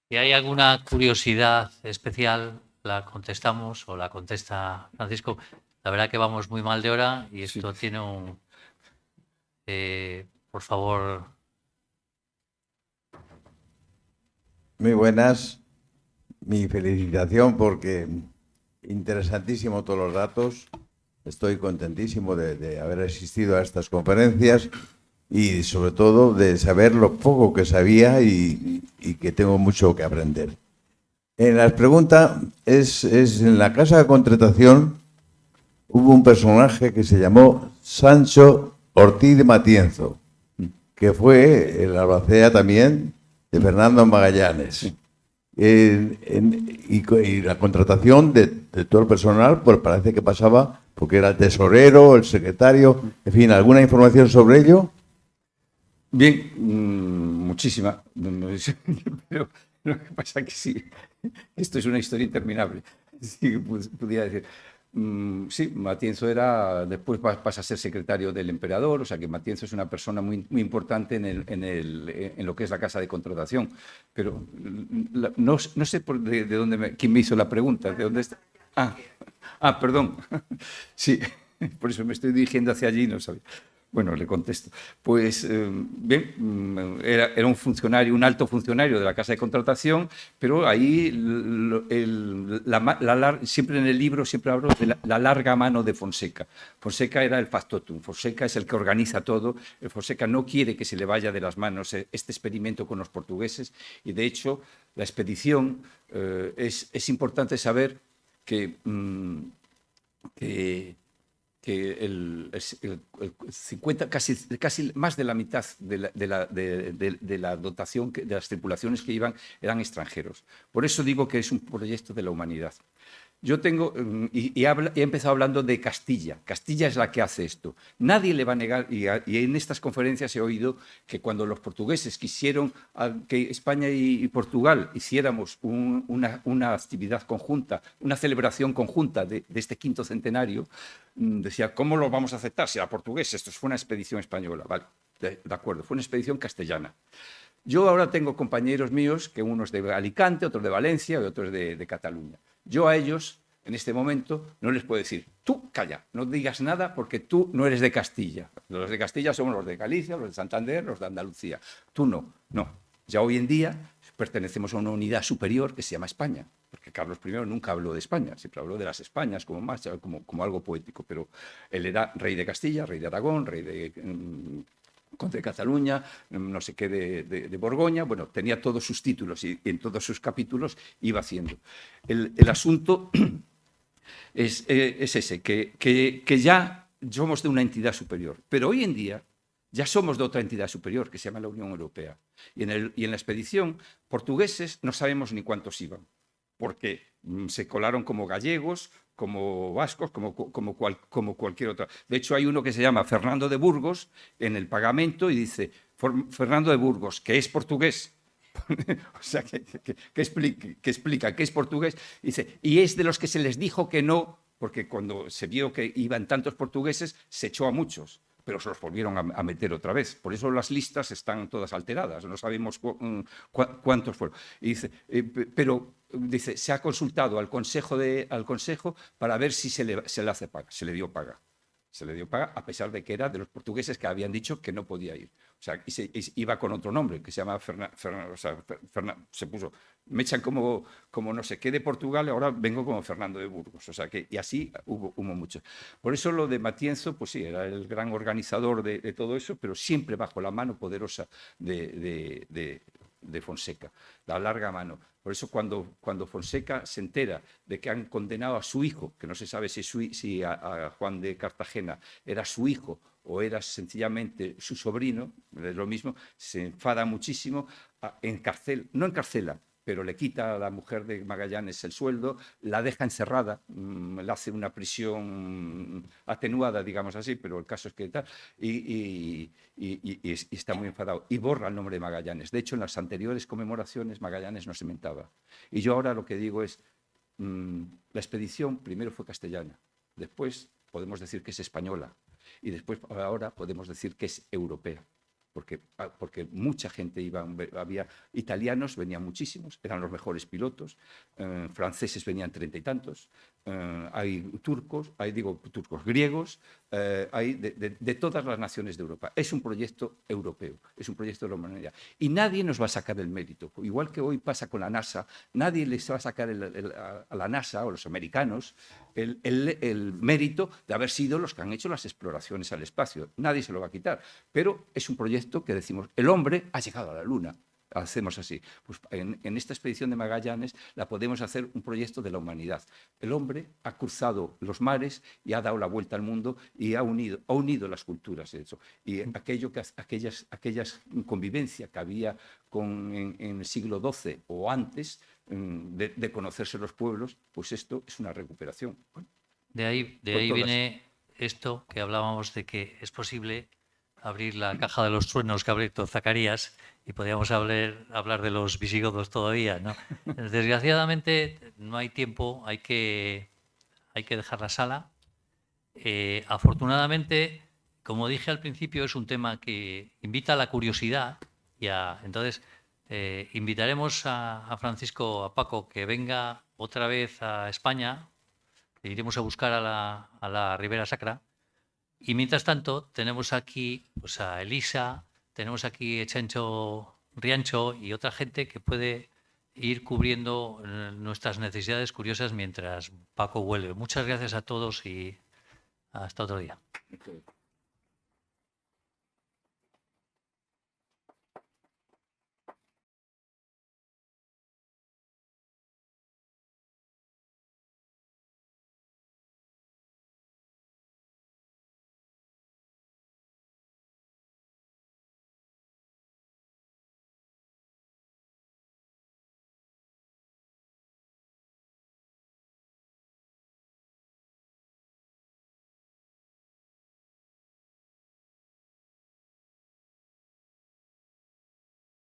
Si hay alguna curiosidad especial, la contestamos o la contesta Francisco. La verdad que vamos muy mal de hora y esto sí tiene un... por favor. Muy buenas. Mi felicitación porque interesantísimo todos los datos. Estoy contentísimo de haber asistido a estas conferencias y sobre todo de saber lo poco que sabía y que tengo mucho que aprender. En la pregunta es en la casa de contratación hubo un personaje que se llamó Sancho Ortiz de Matienzo, que fue el albacea también de Fernando Magallanes. Y la contratación de todo el personal, pues parece que pasaba porque era el tesorero, el secretario, en fin, ¿alguna información sobre ello? Bien, muchísima. Pero lo que pasa es que sí, esto es una historia interminable. Sí, pudiera decir. Sí, Matienzo después pasa a ser secretario del emperador, o sea que Matienzo es una persona muy, muy importante en lo que es la casa de contratación. Pero no sé de dónde quién me hizo la pregunta, de dónde está. Perdón. Sí, por eso me estoy dirigiendo hacia allí, no sabía. Bueno, le contesto. Pues bien, era un funcionario, un alto funcionario de la casa de contratación, pero ahí siempre en el libro siempre hablo de la larga mano de Fonseca. Fonseca era el factotum, Fonseca es el que organiza todo. Fonseca no quiere que se le vaya de las manos este experimento con los portugueses y de hecho la expedición es importante saber que el 50, casi más de la mitad de la dotación, de las tripulaciones que iban, eran extranjeros. Por eso digo que es un proyecto de la humanidad. Yo tengo, he empezado hablando de Castilla. Castilla es la que hace esto. Nadie le va a negar, y en estas conferencias he oído que cuando los portugueses quisieron que España y Portugal hiciéramos una actividad conjunta, una celebración conjunta de este quinto centenario, decía, ¿cómo lo vamos a aceptar si era portugués? Esto fue una expedición española. Vale, de acuerdo, fue una expedición castellana. Yo ahora tengo compañeros míos, que uno es de Alicante, otro de Valencia y otro es de Cataluña. Yo a ellos, en este momento, no les puedo decir, tú calla, no digas nada porque tú no eres de Castilla. Los de Castilla somos los de Galicia, los de Santander, los de Andalucía. Tú no. Ya hoy en día pertenecemos a una unidad superior que se llama España, porque Carlos I nunca habló de España, siempre habló de las Españas como algo poético, pero él era rey de Castilla, rey de Aragón, rey de conde de Cataluña, no sé qué de Borgoña, bueno, tenía todos sus títulos y en todos sus capítulos iba haciendo. El asunto es ese, que ya somos de una entidad superior, pero hoy en día ya somos de otra entidad superior que se llama la Unión Europea. Y en la expedición, portugueses no sabemos ni cuántos iban, porque se colaron como gallegos, como vascos, como cualquier otra. De hecho, hay uno que se llama Fernando de Burgos en el pagamento y dice, Fernando de Burgos, que es portugués. O sea, que explica que es portugués. Dice, y es de los que se les dijo que no, porque cuando se vio que iban tantos portugueses, se echó a muchos, pero se los volvieron a meter otra vez. Por eso las listas están todas alteradas, no sabemos cuántos fueron. Y dice, pero dice, se ha consultado al consejo para ver si se le hace paga. Se le dio paga. Se le dio paga a pesar de que era de los portugueses que habían dicho que no podía ir. O sea, iba con otro nombre, que se llama se puso, me echan como no sé qué de Portugal, ahora vengo como Fernando de Burgos. O sea, y así hubo muchos. Por eso lo de Matienzo, pues sí, era el gran organizador de todo eso, pero siempre bajo la mano poderosa de Fonseca, la larga mano. Por eso cuando Fonseca se entera de que han condenado a su hijo, que no se sabe si a Juan de Cartagena era su hijo o era sencillamente su sobrino, es lo mismo, se enfada muchísimo, no encarcela, pero le quita a la mujer de Magallanes el sueldo, la deja encerrada, le hace una prisión atenuada, digamos así, pero el caso es que tal, y está muy enfadado, y borra el nombre de Magallanes. De hecho, en las anteriores conmemoraciones Magallanes no se mentaba. Y yo ahora lo que digo es, la expedición primero fue castellana, después podemos decir que es española, y después ahora podemos decir que es europea. Porque mucha gente había italianos, venían muchísimos, eran los mejores pilotos, franceses venían 30 y tantos, hay turcos, griegos, hay de todas las naciones de Europa. Es un proyecto europeo, es un proyecto de la humanidad. Y nadie nos va a sacar el mérito. Igual que hoy pasa con la NASA, nadie les va a sacar a la NASA o a los americanos el mérito de haber sido los que han hecho las exploraciones al espacio. Nadie se lo va a quitar. Pero es un proyecto que decimos, el hombre ha llegado a la Luna. hacemos así. Pues en esta expedición de Magallanes la podemos hacer un proyecto de la humanidad. El hombre ha cruzado los mares y ha dado la vuelta al mundo y ha unido las culturas, eso. Y aquellas convivencia que había en el siglo XII o antes de conocerse los pueblos, pues esto es una recuperación. Bueno, De ahí viene esto que hablábamos de que es posible abrir la caja de los truenos que ha abierto Zacarías y podríamos hablar de los visigodos todavía, ¿no? Desgraciadamente no hay tiempo, hay que dejar la sala. Afortunadamente, como dije al principio, es un tema que invita a la curiosidad entonces invitaremos a Francisco, a Paco, que venga otra vez a España. Iremos a buscar a la Ribera Sacra. Y mientras tanto, tenemos aquí pues, a Elisa, tenemos aquí a Chencho Riancho y otra gente que puede ir cubriendo nuestras necesidades curiosas mientras Paco vuelve. Muchas gracias a todos y hasta otro día.